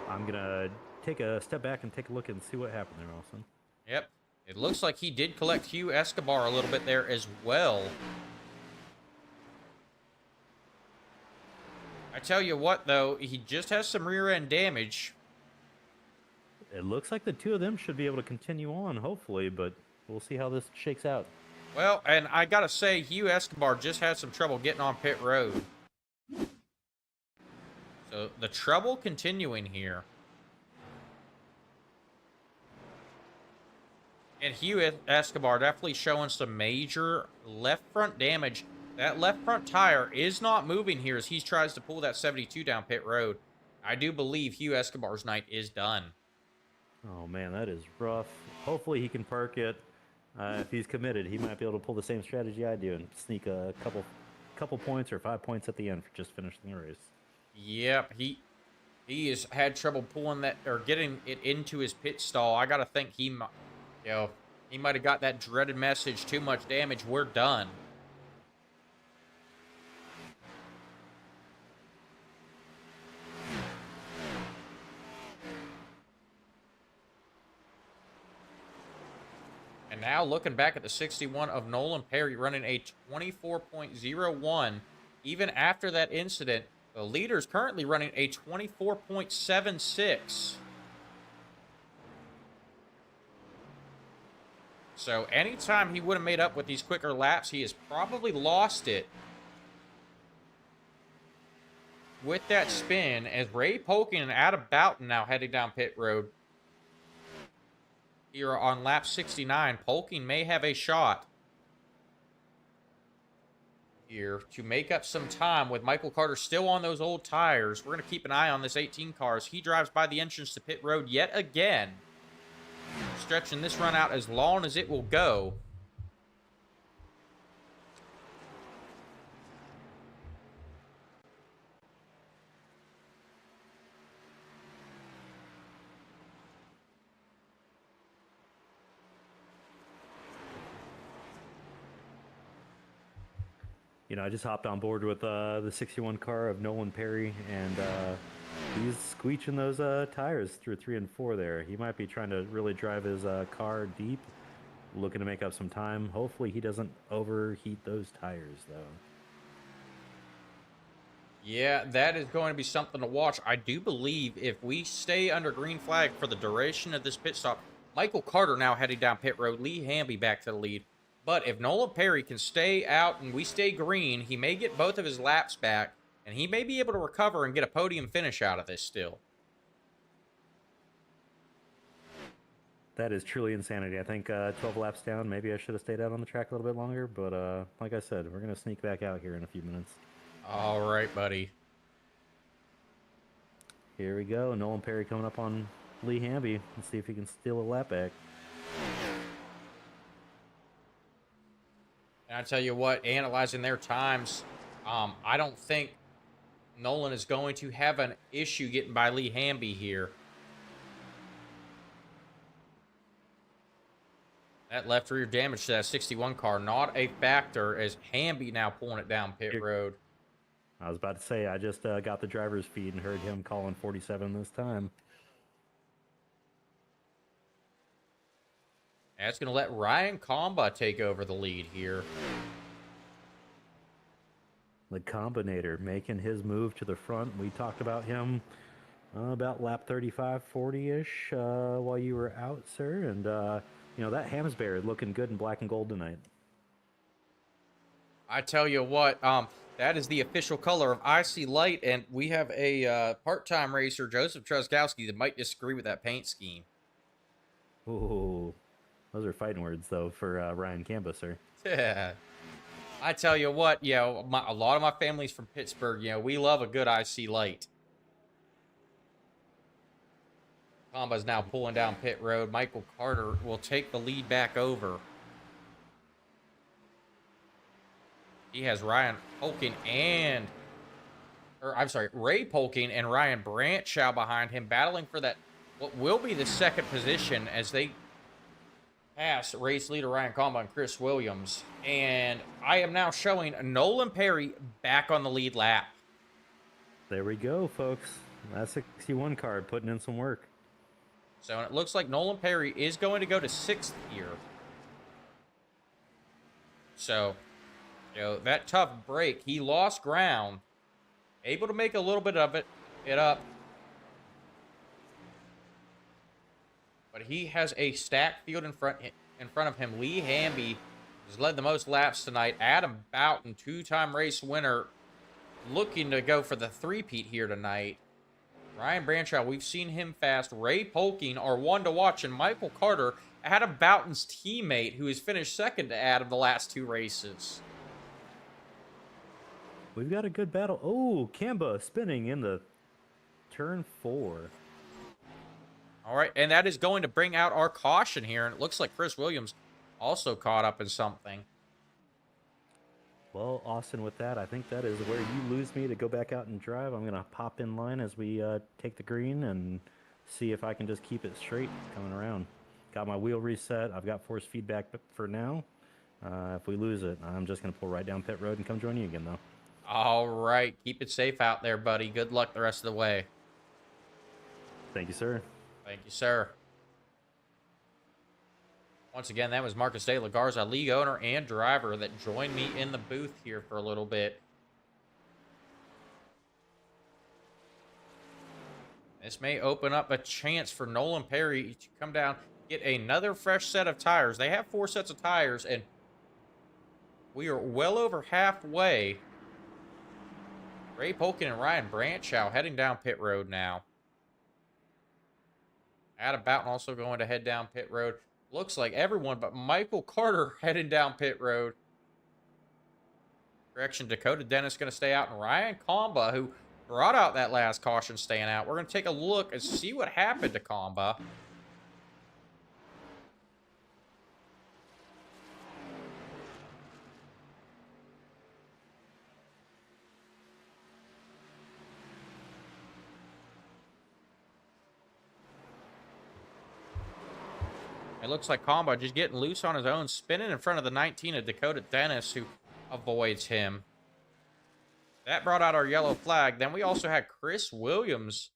I'm going to take a step back and take a look and see what happened there, Austin.
Yep. It looks like he did collect Hugh Escobar a little bit there as well. I tell you what, though, he just has some rear end damage.
It looks like the two of them should be able to continue on, hopefully, but we'll see how this shakes out.
Well, and I gotta say, Hugh Escobar just had some trouble getting on pit road. So, the trouble continuing here. And Hugh Escobar definitely showing some major left front damage. That left front tire is not moving here as he tries to pull that 72 down pit road. I do believe Hugh Escobar's night is done.
Oh, man, that is rough. Hopefully he can park it. If he's committed, he might be able to pull the same strategy I do and sneak a couple points or 5 points at the end for just finishing the race.
Yep, he has had trouble pulling that or getting it into his pit stall. I gotta think he might have got that dreaded message, too much damage, we're done. And now looking back at the 61 of Nolan Perry running a 24.01. Even after that incident, the leader's currently running a 24.76. So anytime he would have made up with these quicker laps, he has probably lost it with that spin as Ray Polkin and Adam Boughton now heading down pit road. Here on lap 69, Polkin may have a shot here to make up some time with Michael Carter still on those old tires. We're going to keep an eye on this 18 car as he drives by the entrance to pit road yet again, stretching this run out as long as it will go.
you know, I just hopped on board with the 61 car of Nolan Perry, and he's squeeching those tires through 3 and 4 there. He might be trying to really drive his car deep, looking to make up some time. Hopefully he doesn't overheat those tires, though.
Yeah, that is going to be something to watch. I do believe if we stay under green flag for the duration of this pit stop, Michael Carter now heading down pit road, Lee Hamby back to the lead. But if Nolan Perry can stay out and we stay green, he may get both of his laps back, and he may be able to recover and get a podium finish out of this still.
That is truly insanity. I think 12 laps down, maybe I should have stayed out on the track a little bit longer, but like I said, we're going to sneak back out here in a few minutes.
All right, buddy.
Here we go. Nolan Perry coming up on Lee Hamby. Let's see if he can steal a lap back.
And I tell you what, analyzing their times, I don't think Nolan is going to have an issue getting by Lee Hamby here. That left rear damage to that 61 car, not a factor as Hamby now pulling it down pit road.
I was about to say, I just got the driver's feed and heard him calling 47 this time.
That's going to let Ryan Comba take over the lead here.
The Combinator making his move to the front. We talked about him about lap 35, 40-ish while you were out, sir. And, you know, that Hamsberry looking good in black and gold tonight.
I tell you what, that is the official color of Icy Light, and we have a part-time racer, Joseph Truskowski, that might disagree with that paint scheme.
Ooh, those are fighting words, though, for Ryan Camba, sir.
Yeah. I tell you what, you know, a lot of my family's from Pittsburgh. You know, we love a good Icy Light. Comba's now pulling down pit road. Michael Carter will take the lead back over. He has Ryan Polkin and, or I'm sorry, Ray Polkin and Ryan Branchow behind him, battling for that, what will be the second position as they pass race leader Ryan Comba and Chris Williams. And I am now showing Nolan Perry back on the lead lap.
There we go, folks. That 61 car putting in some work.
So it looks like Nolan Perry is going to go to 6th here. So, you know, that tough break, he lost ground. Able to make a little bit of it up. But he has a stacked field in front of him. Lee Hamby has led the most laps tonight. Adam Boughton, 2-time race winner, looking to go for the three-peat here tonight. Ryan Branchow, we've seen him fast. Ray Polking are one to watch. And Michael Carter, Adam Boughton's teammate, who has finished second to Adam the last 2 races.
We've got a good battle. Oh, Camba spinning in the turn 4.
All right, and that is going to bring out our caution here. And it looks like Chris Williams also caught up in something.
Well, Austin, with that, I think that is where you lose me to go back out and drive. I'm going to pop in line as we take the green and see if I can just keep it straight coming around. Got my wheel reset. I've got force feedback for now. If we lose it, I'm just going to pull right down pit road and come join you again, though.
All right. Keep it safe out there, buddy. Good luck the rest of the way.
Thank you, sir.
Thank you, sir. Once again, that was Marcus De La Garza, league owner and driver, that joined me in the booth here for a little bit. This may open up a chance for Nolan Perry to come down, get another fresh set of tires. They have 4 sets of tires, and we are well over halfway. Ray Polkin and Ryan Branchow heading down pit road now. Adam Boughton also going to head down pit road. Looks like everyone but Michael Carter heading down pit road. Correction, Dakota Dennis going to stay out, and Ryan Comba, who brought out that last caution, staying out. We're going to take a look and see what happened to Comba. It looks like Comba just getting loose on his own, spinning in front of the 19 of Dakota Dennis, who avoids him. That brought out our yellow flag. Then we also had Chris Williams.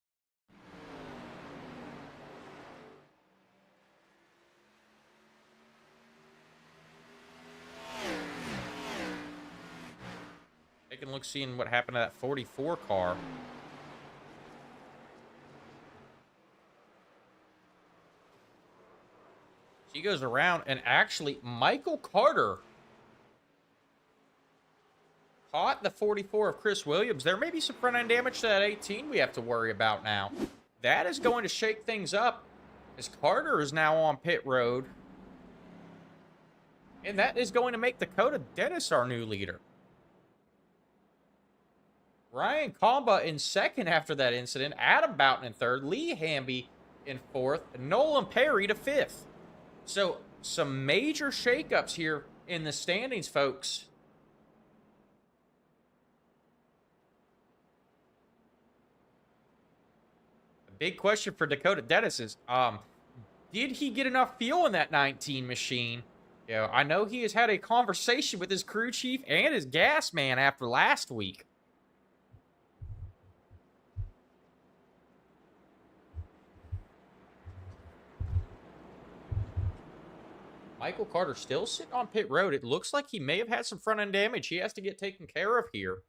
Taking a look, seeing what happened to that 44 car. He goes around, and actually, Michael Carter caught the 44 of Chris Williams. There may be some front-end damage to that 18 we have to worry about now. That is going to shake things up, as Carter is now on pit road. And that is going to make Dakota Dennis our new leader. Ryan Comba in second after that incident. Adam Boughton in third. Lee Hamby in fourth. Nolan Perry to fifth. So, some major shakeups here in the standings, folks. A big question for Dakota Dennis is, did he get enough fuel in that 19 machine? You know, I know he has had a conversation with his crew chief and his gas man after last week. Michael Carter still sitting on pit road. It looks like he may have had some front-end damage he has to get taken care of here.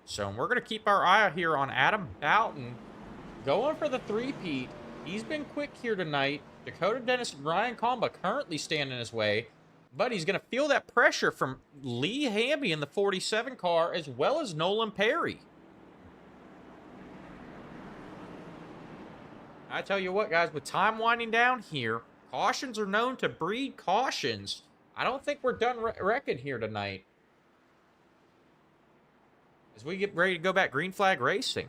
So we're going to keep our eye out here on Adam Boughton. Going for the three-peat. He's been quick here tonight. Dakota Dennis and Ryan Comba currently stand in his way. But he's going to feel that pressure from Lee Hamby in the 47 car, as well as Nolan Perry. I tell you what, guys, with time winding down here, cautions are known to breed cautions. I don't think we're done wrecking here tonight. As we get ready to go back green flag racing.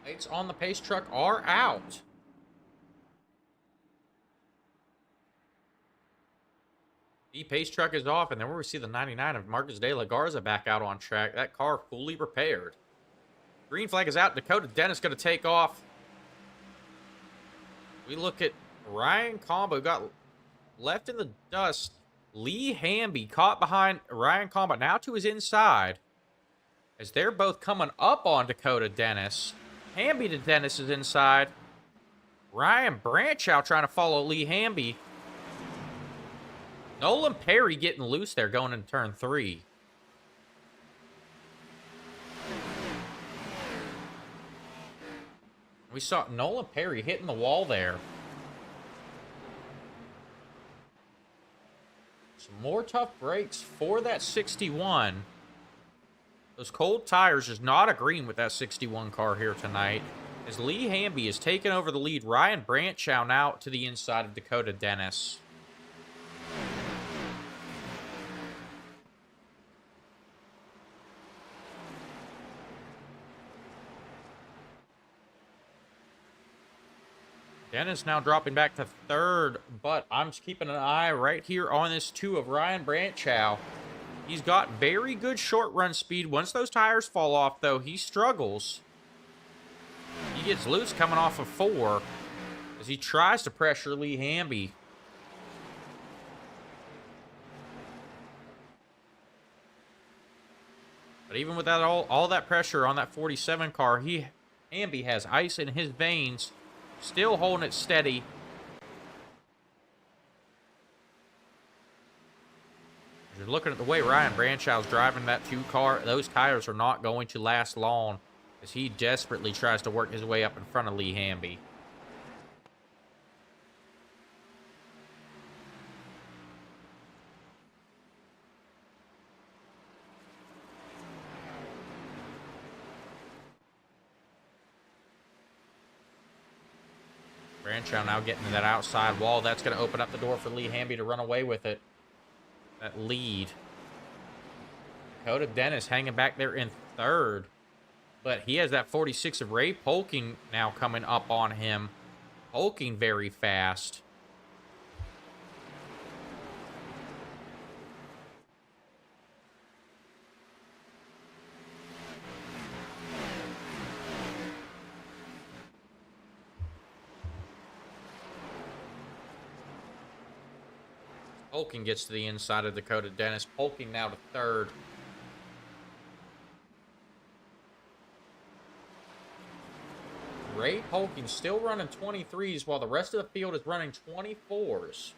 Lights on the pace truck are out. The pace truck is off, and then we see the 99 of Marcus De La Garza back out on track. That car fully repaired. Green flag is out. Dakota Dennis going to take off. We look at Ryan Comba, who got left in the dust. Lee Hamby caught behind Ryan Comba, now to his inside. As they're both coming up on Dakota Dennis. Hamby to Dennis is inside. Ryan Branchow trying to follow Lee Hamby. Nolan Perry getting loose there going into turn 3. We saw Nolan Perry hitting the wall there. Some more tough brakes for that 61. Those cold tires is not agreeing with that 61 car here tonight. As Lee Hamby is taking over the lead. Ryan Branchow now to the inside of Dakota Dennis. Dennis now dropping back to third, but I'm just keeping an eye right here on this 2 of Ryan Branchow. He's got very good short run speed. Once those tires fall off, though, he struggles. He gets loose coming off of 4 as he tries to pressure Lee Hamby. But even with that all that pressure on that 47 car, Hamby has ice in his veins. Still holding it steady. As you're looking at the way Ryan Branchow's driving that 2 car, those tires are not going to last long as he desperately tries to work his way up in front of Lee Hamby. Branchow now getting to that outside wall. That's going to open up the door for Lee Hamby to run away with it. That lead. Dakota Dennis hanging back there in third. But he has that 46 of Ray Polking now coming up on him. Polking very fast. Polking gets to the inside of Dakota Dennis. Polking now to third. Ray Polking still running 23s while the rest of the field is running 24s.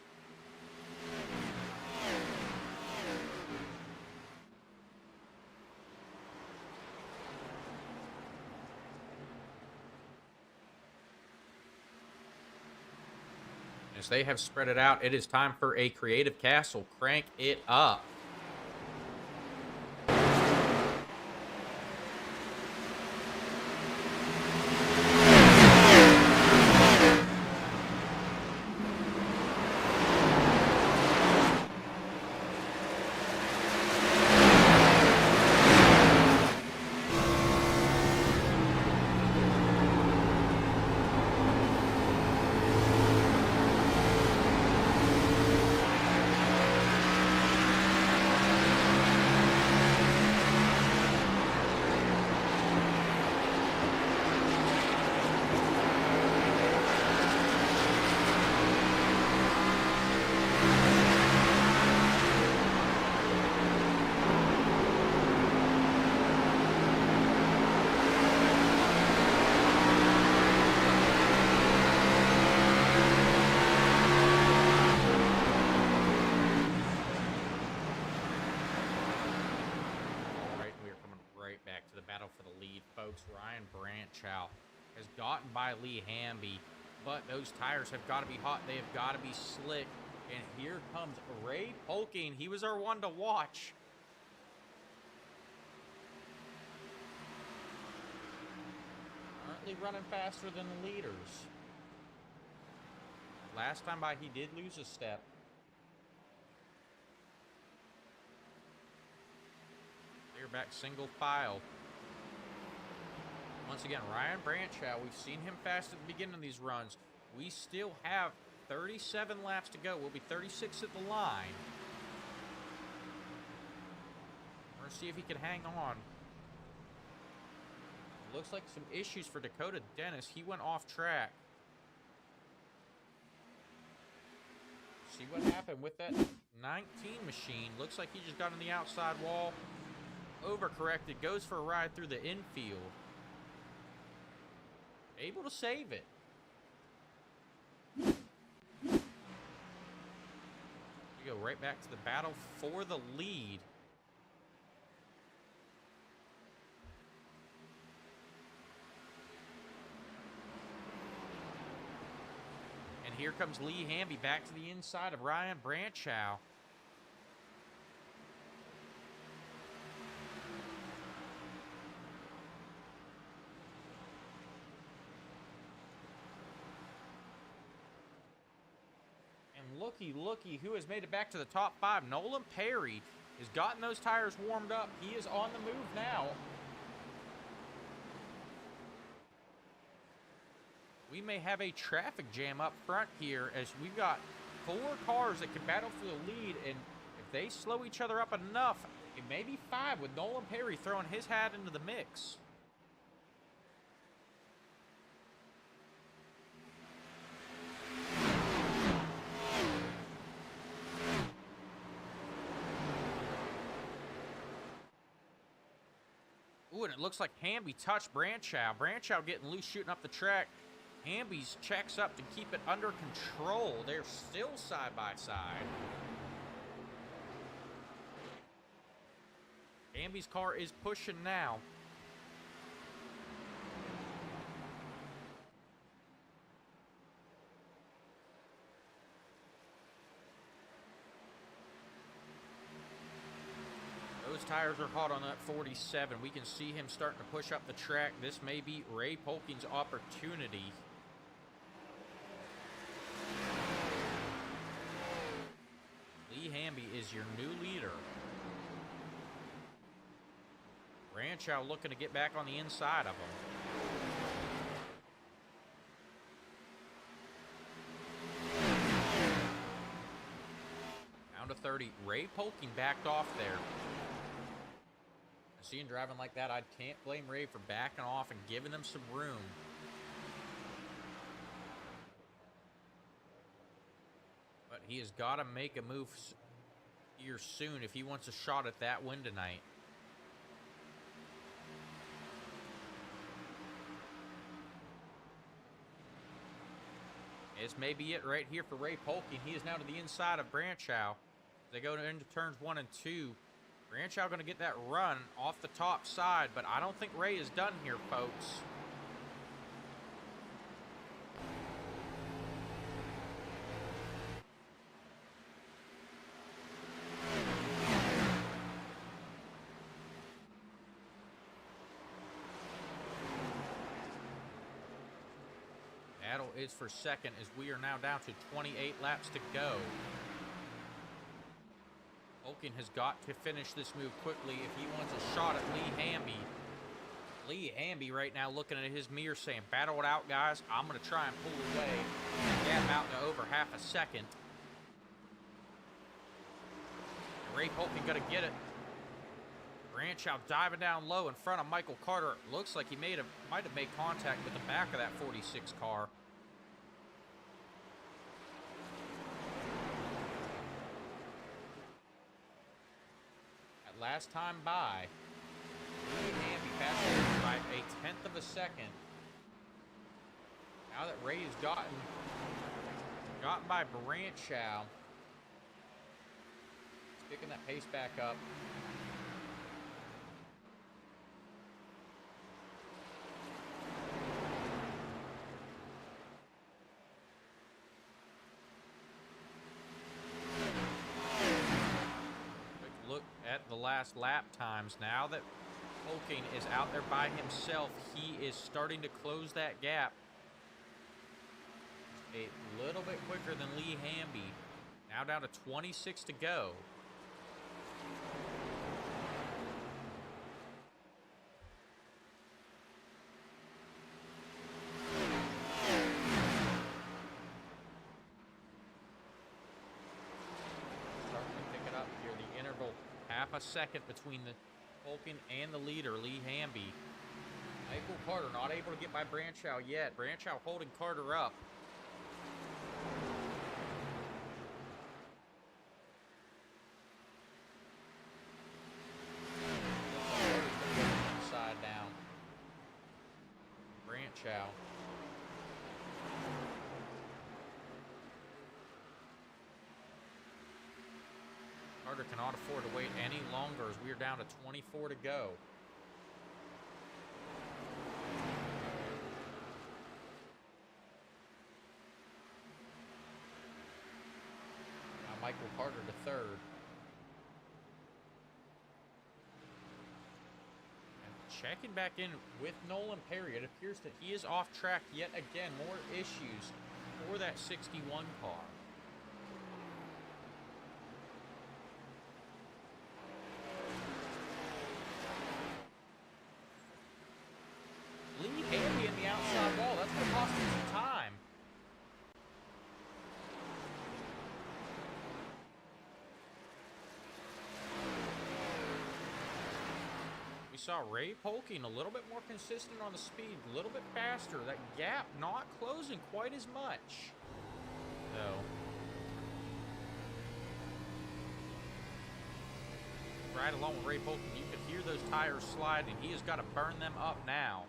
As they have spread it out, it is time for a creative castle. Crank it up. Back to the battle for the lead, folks. Ryan Branchow has gotten by Lee Hamby, but those tires have got to be hot. They have got to be slick. And here comes Ray Polking. He was our one to watch. Currently running faster than the leaders. Last time by, he did lose a step. Back single file. Once again, Ryan Branchow, we've seen him fast at the beginning of these runs. We still have 37 laps to go. We'll be 36 at the line. We're going to see if he can hang on. Looks like some issues for Dakota Dennis. He went off track. See what happened with that 19 machine. Looks like he just got on the outside wall. Overcorrected, goes for a ride through the infield. Able to save it. We go right back to the battle for the lead. And here comes Lee Hamby back to the inside of Ryan Branchow. Looky, who has made it back to the top 5? Nolan Perry has gotten those tires warmed up. He is on the move now. We may have a traffic jam up front here as we've got 4 cars that can battle for the lead, and if they slow each other up enough, it may be 5 with Nolan Perry throwing his hat into the mix. Ooh, and it looks like Hamby touched Branchow. Branchow getting loose, shooting up the track. Hamby's checks up to keep it under control. They're still side by side. Hamby's car is pushing now. Those tires are hot on that 47. We can see him starting to push up the track. This may be Ray Polking's opportunity. Lee Hamby is your new leader. Branchow looking to get back on the inside of him. Down to 30. Ray Polking backed off there. Seeing driving like that, I can't blame Ray for backing off and giving them some room. But But he has got to make a move here soon if he wants a shot at that win tonight. This may be it right here for Ray Polking. He is now to the inside of Branchow. They go into turns 1 and 2. Branchow going to get that run off the top side, but I don't think Ray is done here, folks. Battle is for second as we are now down to 28 laps to go. Polking has got to finish this move quickly if he wants a shot at Lee Hamby. Lee Hamby right now looking at his mirror saying, battle it out, guys. I'm going to try and pull away. Gap out to over half a second. And Ray Polking going to get it. Branchow diving down low in front of Michael Carter. Looks like he might have made contact with the back of that 46 car. That last time by, Lee Hamby passed over by a 1/10 of a second. Now that Ray has gotten by Branchow, he's picking that pace back up. At the last lap times, now that Polking is out there by himself, he is starting to close that gap a little bit quicker than Lee Hamby. Now down to 26 to go. Starting to pick it up here, the interval. Half a second between the Polking and the leader, Lee Hamby. Michael Carter not able to get by Branchow yet. Branchow holding Carter up. Side down. Branchow. Carter cannot afford to wait any longer as we are down to 24 to go. Now Michael Carter to third. And checking back in with Nolan Perry, it appears that he is off track yet again. More issues for that 61 car. Lee Hamby in the outside wall. That's going to cost him some time. We saw Ray Polking a little bit more consistent on the speed, a little bit faster. That gap not closing quite as much. So, right along with Ray Polking, you can hear those tires sliding. He has got to burn them up now.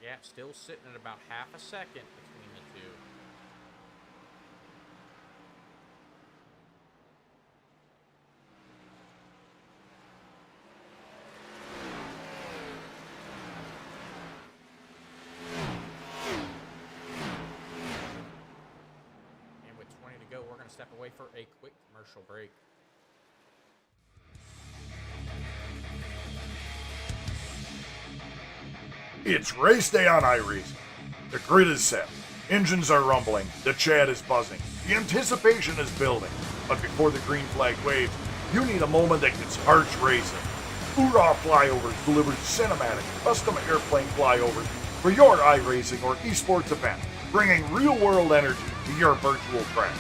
Gap still sitting at about half a second between the two. And with 20 to go, we're going to step away for a quick commercial break.
It's race day on iRacing. The grid is set. Engines are rumbling. The chat is buzzing. The anticipation is building. But before the green flag waves, you need a moment that gets hearts racing. Oohrah Flyovers delivers cinematic, custom airplane flyovers for your iRacing or esports event, bringing real-world energy to your virtual track.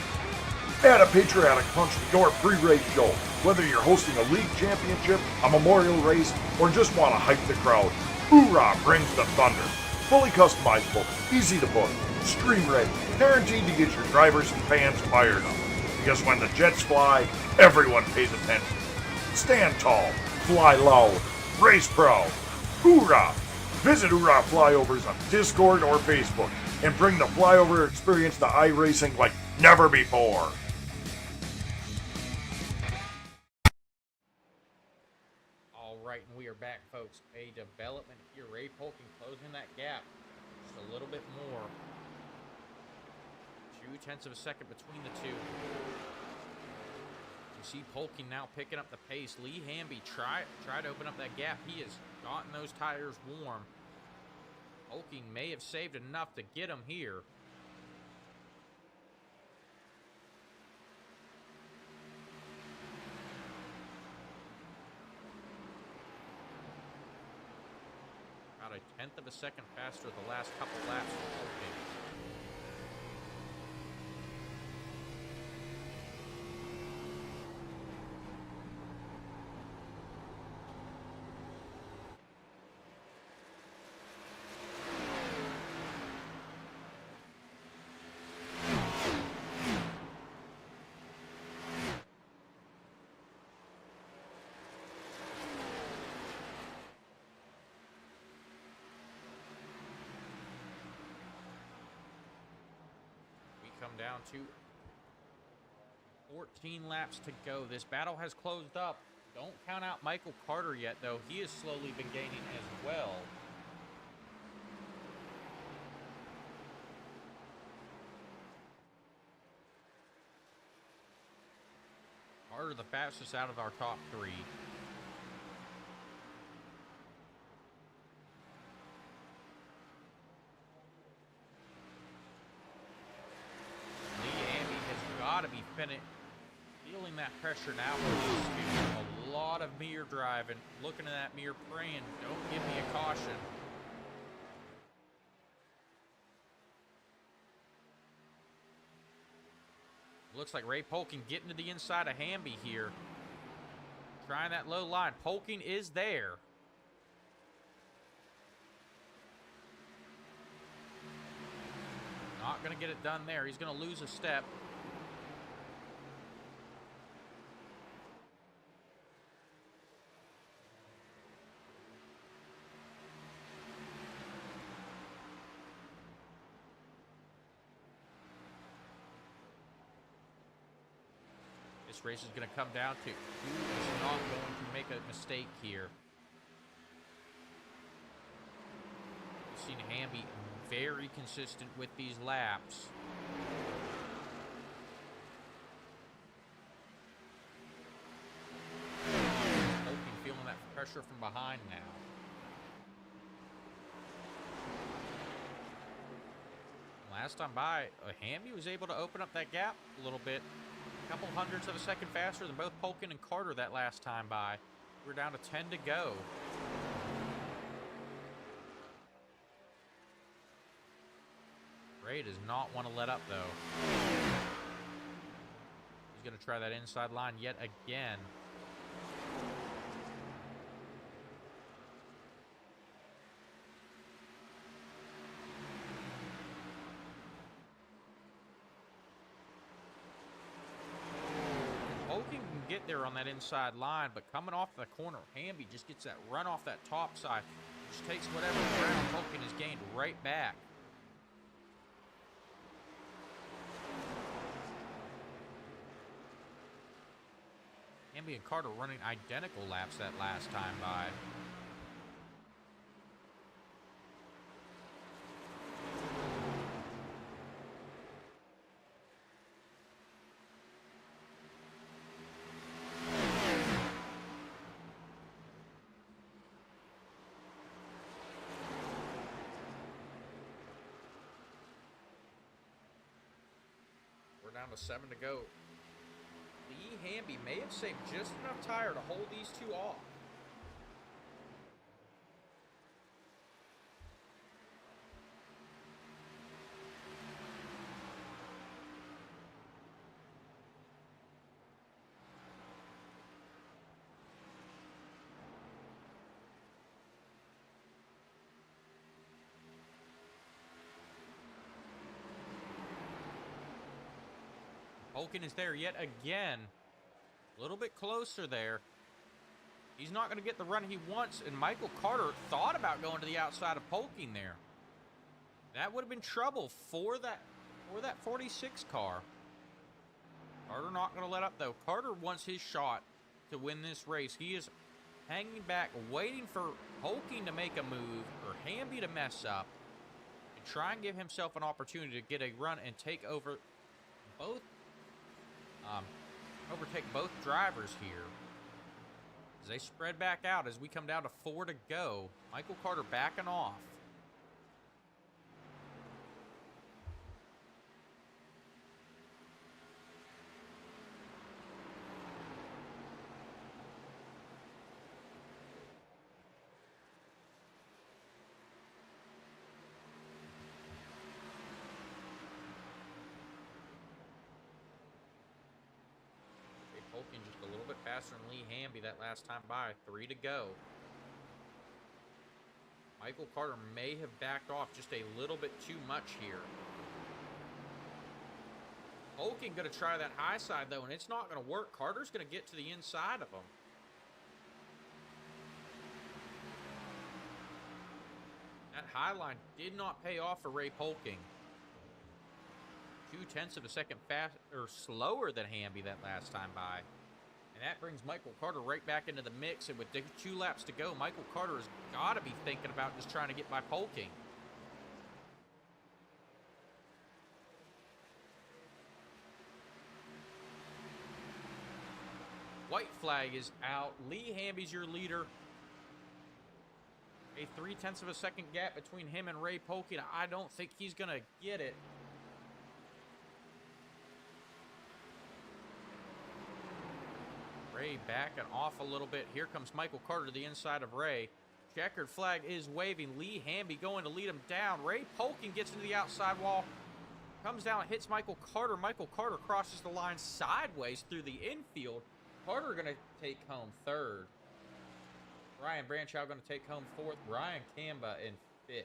Add a patriotic punch to your pre-race show. Whether you're hosting a league championship, a memorial race, or just want to hype the crowd, Oohrah brings the thunder. Fully customizable, easy to book, stream ready, guaranteed to get your drivers and fans fired up. Because when the jets fly, everyone pays attention. Stand tall, fly loud, race proud. Oohrah! Visit Oohrah Flyovers on Discord or Facebook and bring the flyover experience to iRacing like never before.
All right, and we are back, folks. A development here. Ray Polking closing that gap just a little bit more. 0.2 of a second between the two. You see Polking now picking up the pace. Lee Hamby try to open up that gap. He has gotten those tires warm. Polking may have saved enough to get him here. About 1/10 of a second faster the last couple laps for Polking. Come down to 14 laps to go. This battle has closed up. Don't count out Michael Carter yet, though. He has slowly been gaining as well. Carter the fastest out of our top three. To be feeling that pressure now. A lot of mirror driving, looking at that mirror, praying, don't give me a caution. Looks like Ray Polking getting to the inside of Hamby here. Trying that low line. Polking is there. Not going to get it done there. He's going to lose a step. This race is going to come down to who is not going to make a mistake here. We've seen Hamby very consistent with these laps. Polking feeling that pressure from behind now. Last time by, Hamby was able to open up that gap a little bit. A couple hundredths of a second faster than both Polking and Carter that last time by. We're down to 10 to go. Ray does not want to let up, though. He's going to try that inside line yet again. Polking can get there on that inside line, but coming off the corner, Hamby just gets that run off that top side. Just takes whatever ground Polking has gained right back. Hamby and Carter running identical laps that last time by. We're down to 7 to go. Lee Hamby may have saved just enough tire to hold these two off. Holkin is there yet again. A little bit closer there. He's not going to get the run he wants, and Michael Carter thought about going to the outside of Polking there. That would have been trouble for that 46 car. Carter not going to let up, though. Carter wants his shot to win this race. He is hanging back, waiting for Polking to make a move or Hamby to mess up and try and give himself an opportunity to get a run and take over both, overtake both drivers here. As they spread back out as we come down to 4 to go. Michael Carter backing off. Polkin just a little bit faster than Lee Hamby that last time by. 3 to go. Michael Carter may have backed off just a little bit too much here. Polkin going to try that high side, though, and it's not going to work. Carter's going to get to the inside of him. That high line did not pay off for Ray Polking. 0.2 of a second slower than Hamby that last time by. And that brings Michael Carter right back into the mix. And with 2 laps to go, Michael Carter has got to be thinking about just trying to get by Polking. White flag is out. Lee Hamby's your leader. A 0.3 of a second gap between him and Ray Polking. I don't think he's going to get it. Ray backing off a little bit. Here comes Michael Carter to the inside of Ray. Checkered flag is waving. Lee Hamby going to lead him down. Ray Polking gets into the outside wall. Comes down and hits Michael Carter. Michael Carter crosses the line sideways through the infield. Carter going to take home 3rd. Ryan Branchow going to take home 4th. Ryan Kamba in 5th.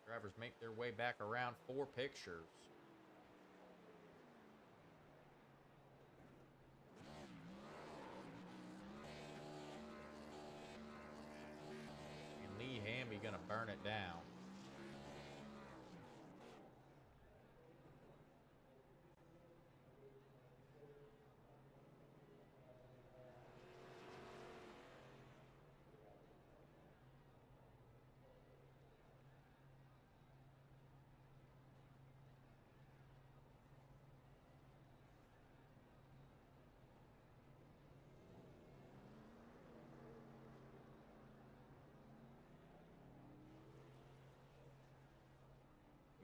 Drivers make their way back around for pictures. And Lee Hamby gonna burn it down.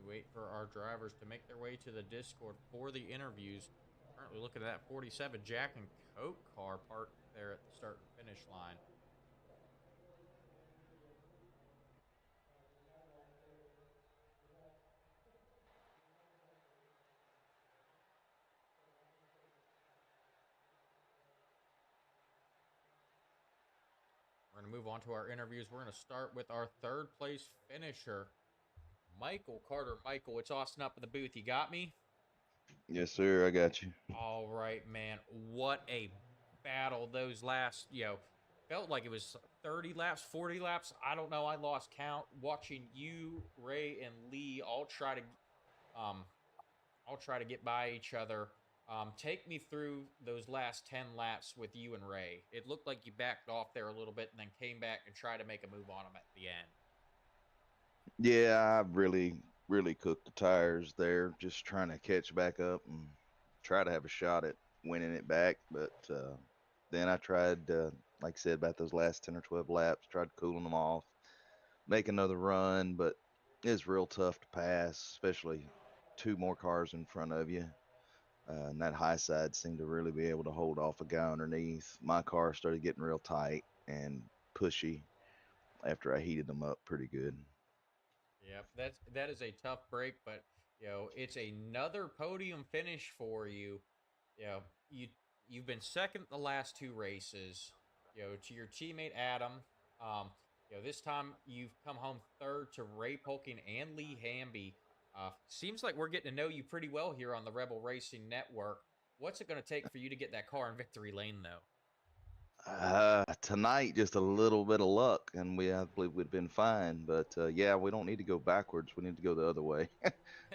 Wait for our drivers to make their way to the Discord for the interviews. Currently looking at that 47 Jack and Coke car parked there at the start and finish line. We're going to move on to our interviews. We're going to start with our 3rd place finisher, Michael Carter. Michael, it's Austin up in the booth. You got me?
Yes, sir. I got you.
All right, man. What a battle those last, felt like it was 30 laps, 40 laps. I don't know. I lost count watching you, Ray, and Lee all try to get by each other. Take me through those last 10 laps with you and Ray. It looked like you backed off there a little bit and then came back and tried to make a move on them at the end.
Yeah, I really cooked the tires there, just trying to catch back up and try to have a shot at winning it back. But then I tried, like I said, about those last 10 or 12 laps, tried cooling them off, make another run, but it's real tough to pass, especially 2 more cars in front of you. And that high side seemed to really be able to hold off a guy underneath. My car started getting real tight and pushy after I heated them up pretty good.
Yep, that is a tough break, but it's another podium finish for you. You've been second the last 2 races. to your teammate Adam. This time you've come home third to Ray Polking and Lee Hamby. Seems like we're getting to know you pretty well here on the Rebel Racing Network. What's it going to take for you to get that car in victory lane, though?
Tonight, just a little bit of luck, and I believe we'd been fine. But yeah, we don't need to go backwards. We need to go the other way.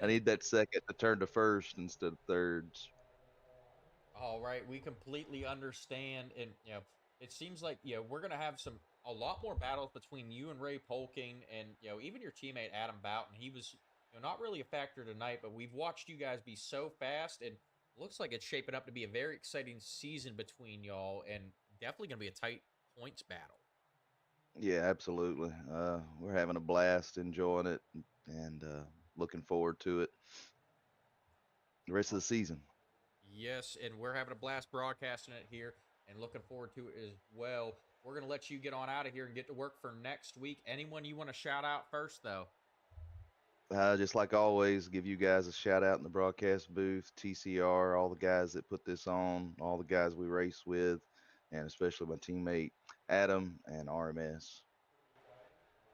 I need that second to turn to first instead of thirds.
All right, we completely understand, and it seems like we're gonna have a lot more battles between you and Ray Polking, and even your teammate Adam Boughton. He was not really a factor tonight, but we've watched you guys be so fast, and looks like it's shaping up to be a very exciting season between y'all, and definitely gonna be a tight points battle.
Yeah, absolutely. We're having a blast, enjoying it, and looking forward to it the rest of the season.
Yes, and we're having a blast broadcasting it here and looking forward to it as well. We're going to let you get on out of here and get to work for next week. Anyone you want to shout out first, though?
Just like always, give you guys a shout out in the broadcast booth, TCR, all the guys that put this on, all the guys we race with, and especially my teammate Adam and RMS.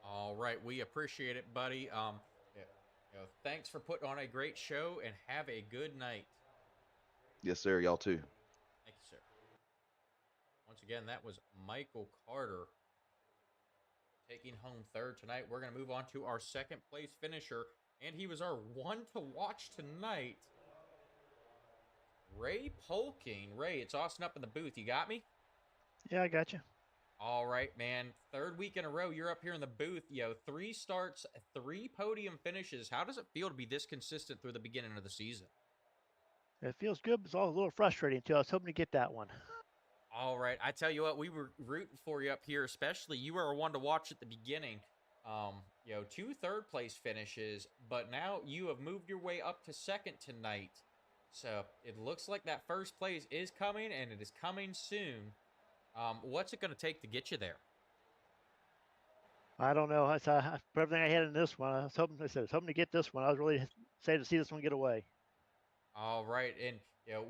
All right, we appreciate it, buddy. Thanks for putting on a great show, and have a good night.
Yes, sir. Y'all too.
Thank you, sir. Once again, that was Michael Carter taking home third tonight. We're going to move on to our second place finisher, and he was our one to watch tonight, Ray Polking. Ray, it's Austin up in the booth. You got me?
Yeah, I got you.
All right, man. Third week in a row, you're up here in the booth. 3 starts, 3 podium finishes. How does it feel to be this consistent through the beginning of the season?
It feels good, but it's all a little frustrating too. I was hoping to get that one.
All right. I tell you what, we were rooting for you up here, especially you were one to watch at the beginning. 2 third-place finishes, but now you have moved your way up to second tonight. So it looks like that first place is coming, and it is coming soon. What's it going to take to get you there?
I don't know. For everything I had in this one, I was hoping to get this one. I was really excited to see this one get away.
All right, and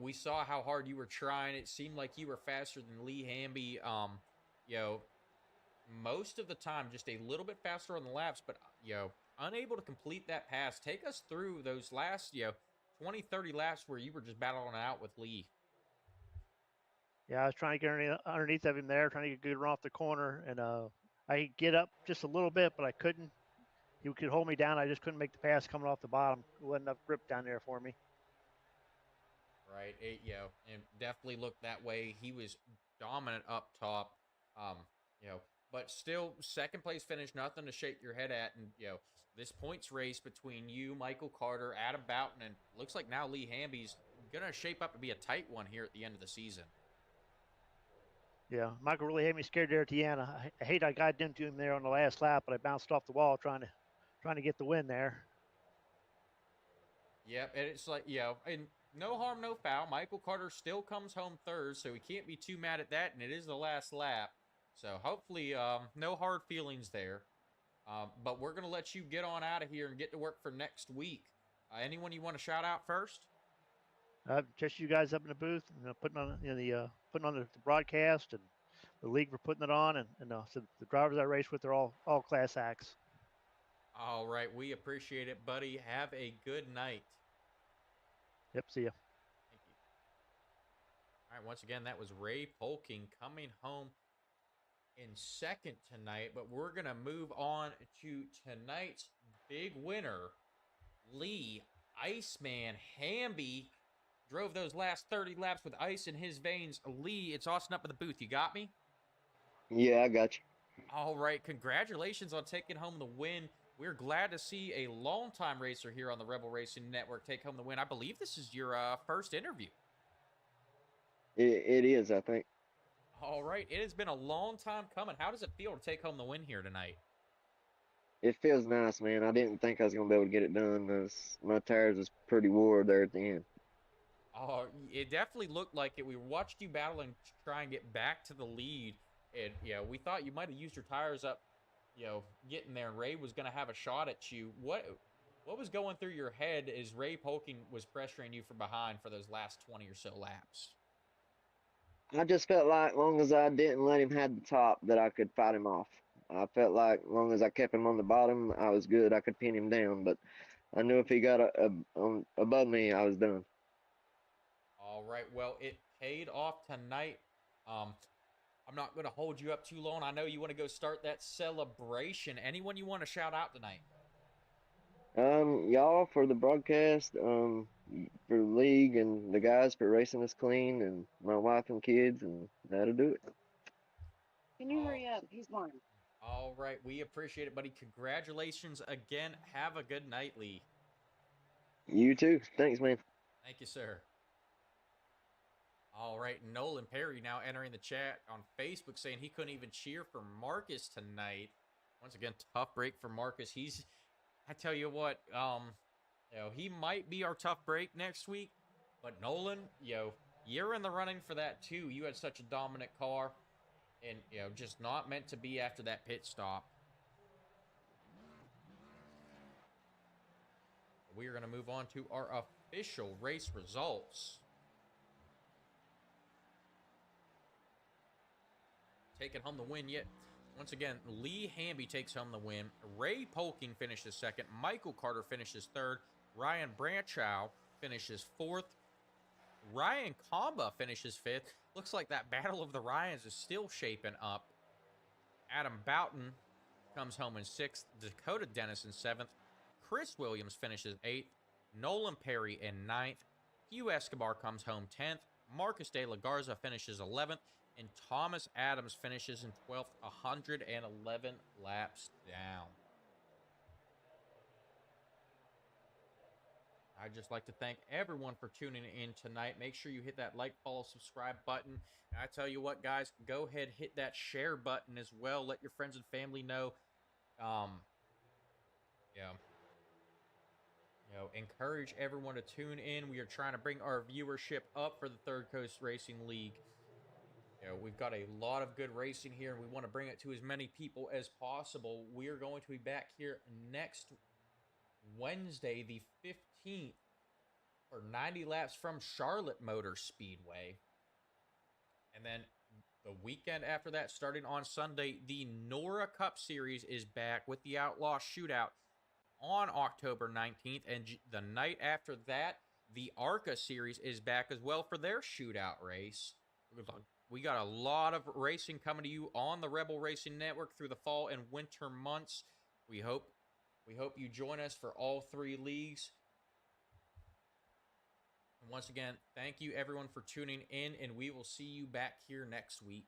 we saw how hard you were trying. It seemed like you were faster than Lee Hamby. Most of the time, just a little bit faster on the laps, but unable to complete that pass. Take us through those last 20, 30 laps where you were just battling it out with Lee.
Yeah, I was trying to get underneath of him there, trying to get a good run off the corner, and I could get up just a little bit, but I couldn't. He could hold me down. I just couldn't make the pass coming off the bottom. It wasn't enough grip down there for me.
Right, and definitely looked that way. He was dominant up top, but still second place finish, nothing to shake your head at. And this points race between you, Michael Carter, Adam Boughton, and looks like now Lee Hamby's gonna shape up to be a tight one here at the end of the season.
Yeah, Michael really had me scared there at the end. I hate I got into him there on the last lap, but I bounced off the wall trying to get the win there.
Yep, and it's like, and no harm, no foul. Michael Carter still comes home third, so we can't be too mad at that, and it is the last lap. So hopefully no hard feelings there. But we're going to let you get on out of here and get to work for next week. Anyone you want to shout out first?
Just you guys up in the booth, putting on the broadcast, and the league for putting it on, and so the drivers I race with are all class acts.
All right, we appreciate it, buddy. Have a good night.
Yep, see ya.
Thank you. All right, once again, that was Ray Polking coming home in second tonight, but we're going to move on to tonight's big winner, Lee Iceman Hamby. Drove those last 30 laps with ice in his veins. Lee, it's Austin up in the booth. You got me?
Yeah, I got you.
All right, congratulations on taking home the win. We're glad to see a longtime racer here on the Rebel Racing Network take home the win. I believe this is your first interview.
It is, I think.
All right, it has been a long time coming. How does it feel to take home the win here tonight?
It feels nice, man. I didn't think I was going to be able to get it done because my tires was pretty wore there at the end.
Oh, it definitely looked like it. We watched you battle and try and get back to the lead. And, we thought you might have used your tires up, getting there. And Ray was going to have a shot at you. What was going through your head as Ray Polking was pressuring you from behind for those last 20 or so laps?
I just felt like long as I didn't let him have the top, that I could fight him off. I felt like long as I kept him on the bottom, I was good. I could pin him down, but I knew if he got above me, I was done.
All right. Well, it paid off tonight. I'm not going to hold you up too long. I know you want to go start that celebration. Anyone you want to shout out tonight?
Y'all for the broadcast, for the league and the guys for racing us clean, and my wife and kids, and that'll do it.
Can you hurry up? He's blind.
All right. We appreciate it, buddy. Congratulations again. Have a good night, Lee.
You too. Thanks, man.
Thank you, sir. All right, Nolan Perry now entering the chat on Facebook saying he couldn't even cheer for Marcus tonight. Once again, tough break for Marcus. I tell you what, he might be our tough break next week, but Nolan, you're in the running for that too. You had such a dominant car, and just not meant to be after that pit stop. We are going to move on to our official race results. Taking home the win yet. Once again, Lee Hamby takes home the win. Ray Polking finishes second. Michael Carter finishes third. Ryan Branchow finishes fourth. Ryan Kamba finishes fifth. Looks like that battle of the Ryans is still shaping up. Adam Boughton comes home in sixth. Dakota Dennis in seventh. Chris Williams finishes eighth. Nolan Perry in ninth. Hugh Escobar comes home 10th. Marcus De La Garza finishes 11th. And Thomas Adams finishes in 12th, 111 laps down. I'd just like to thank everyone for tuning in tonight. Make sure you hit that like, follow, subscribe button. And I tell you what, guys, go ahead, hit that share button as well. Let your friends and family know. Encourage everyone to tune in. We are trying to bring our viewership up for the Third Coast Racing League. We've got a lot of good racing here, and we want to bring it to as many people as possible. We are going to be back here next Wednesday, the 15th, for 90 laps from Charlotte Motor Speedway. And then the weekend after that, starting on Sunday, the Oorah Cup Series is back with the Outlaw Shootout on October 19th. And the night after that, the ARCA Series is back as well for their shootout race. We got a lot of racing coming to you on the Rebel Racing Network through the fall and winter months. We hope you join us for all three leagues. And once again, thank you everyone for tuning in, and we will see you back here next week.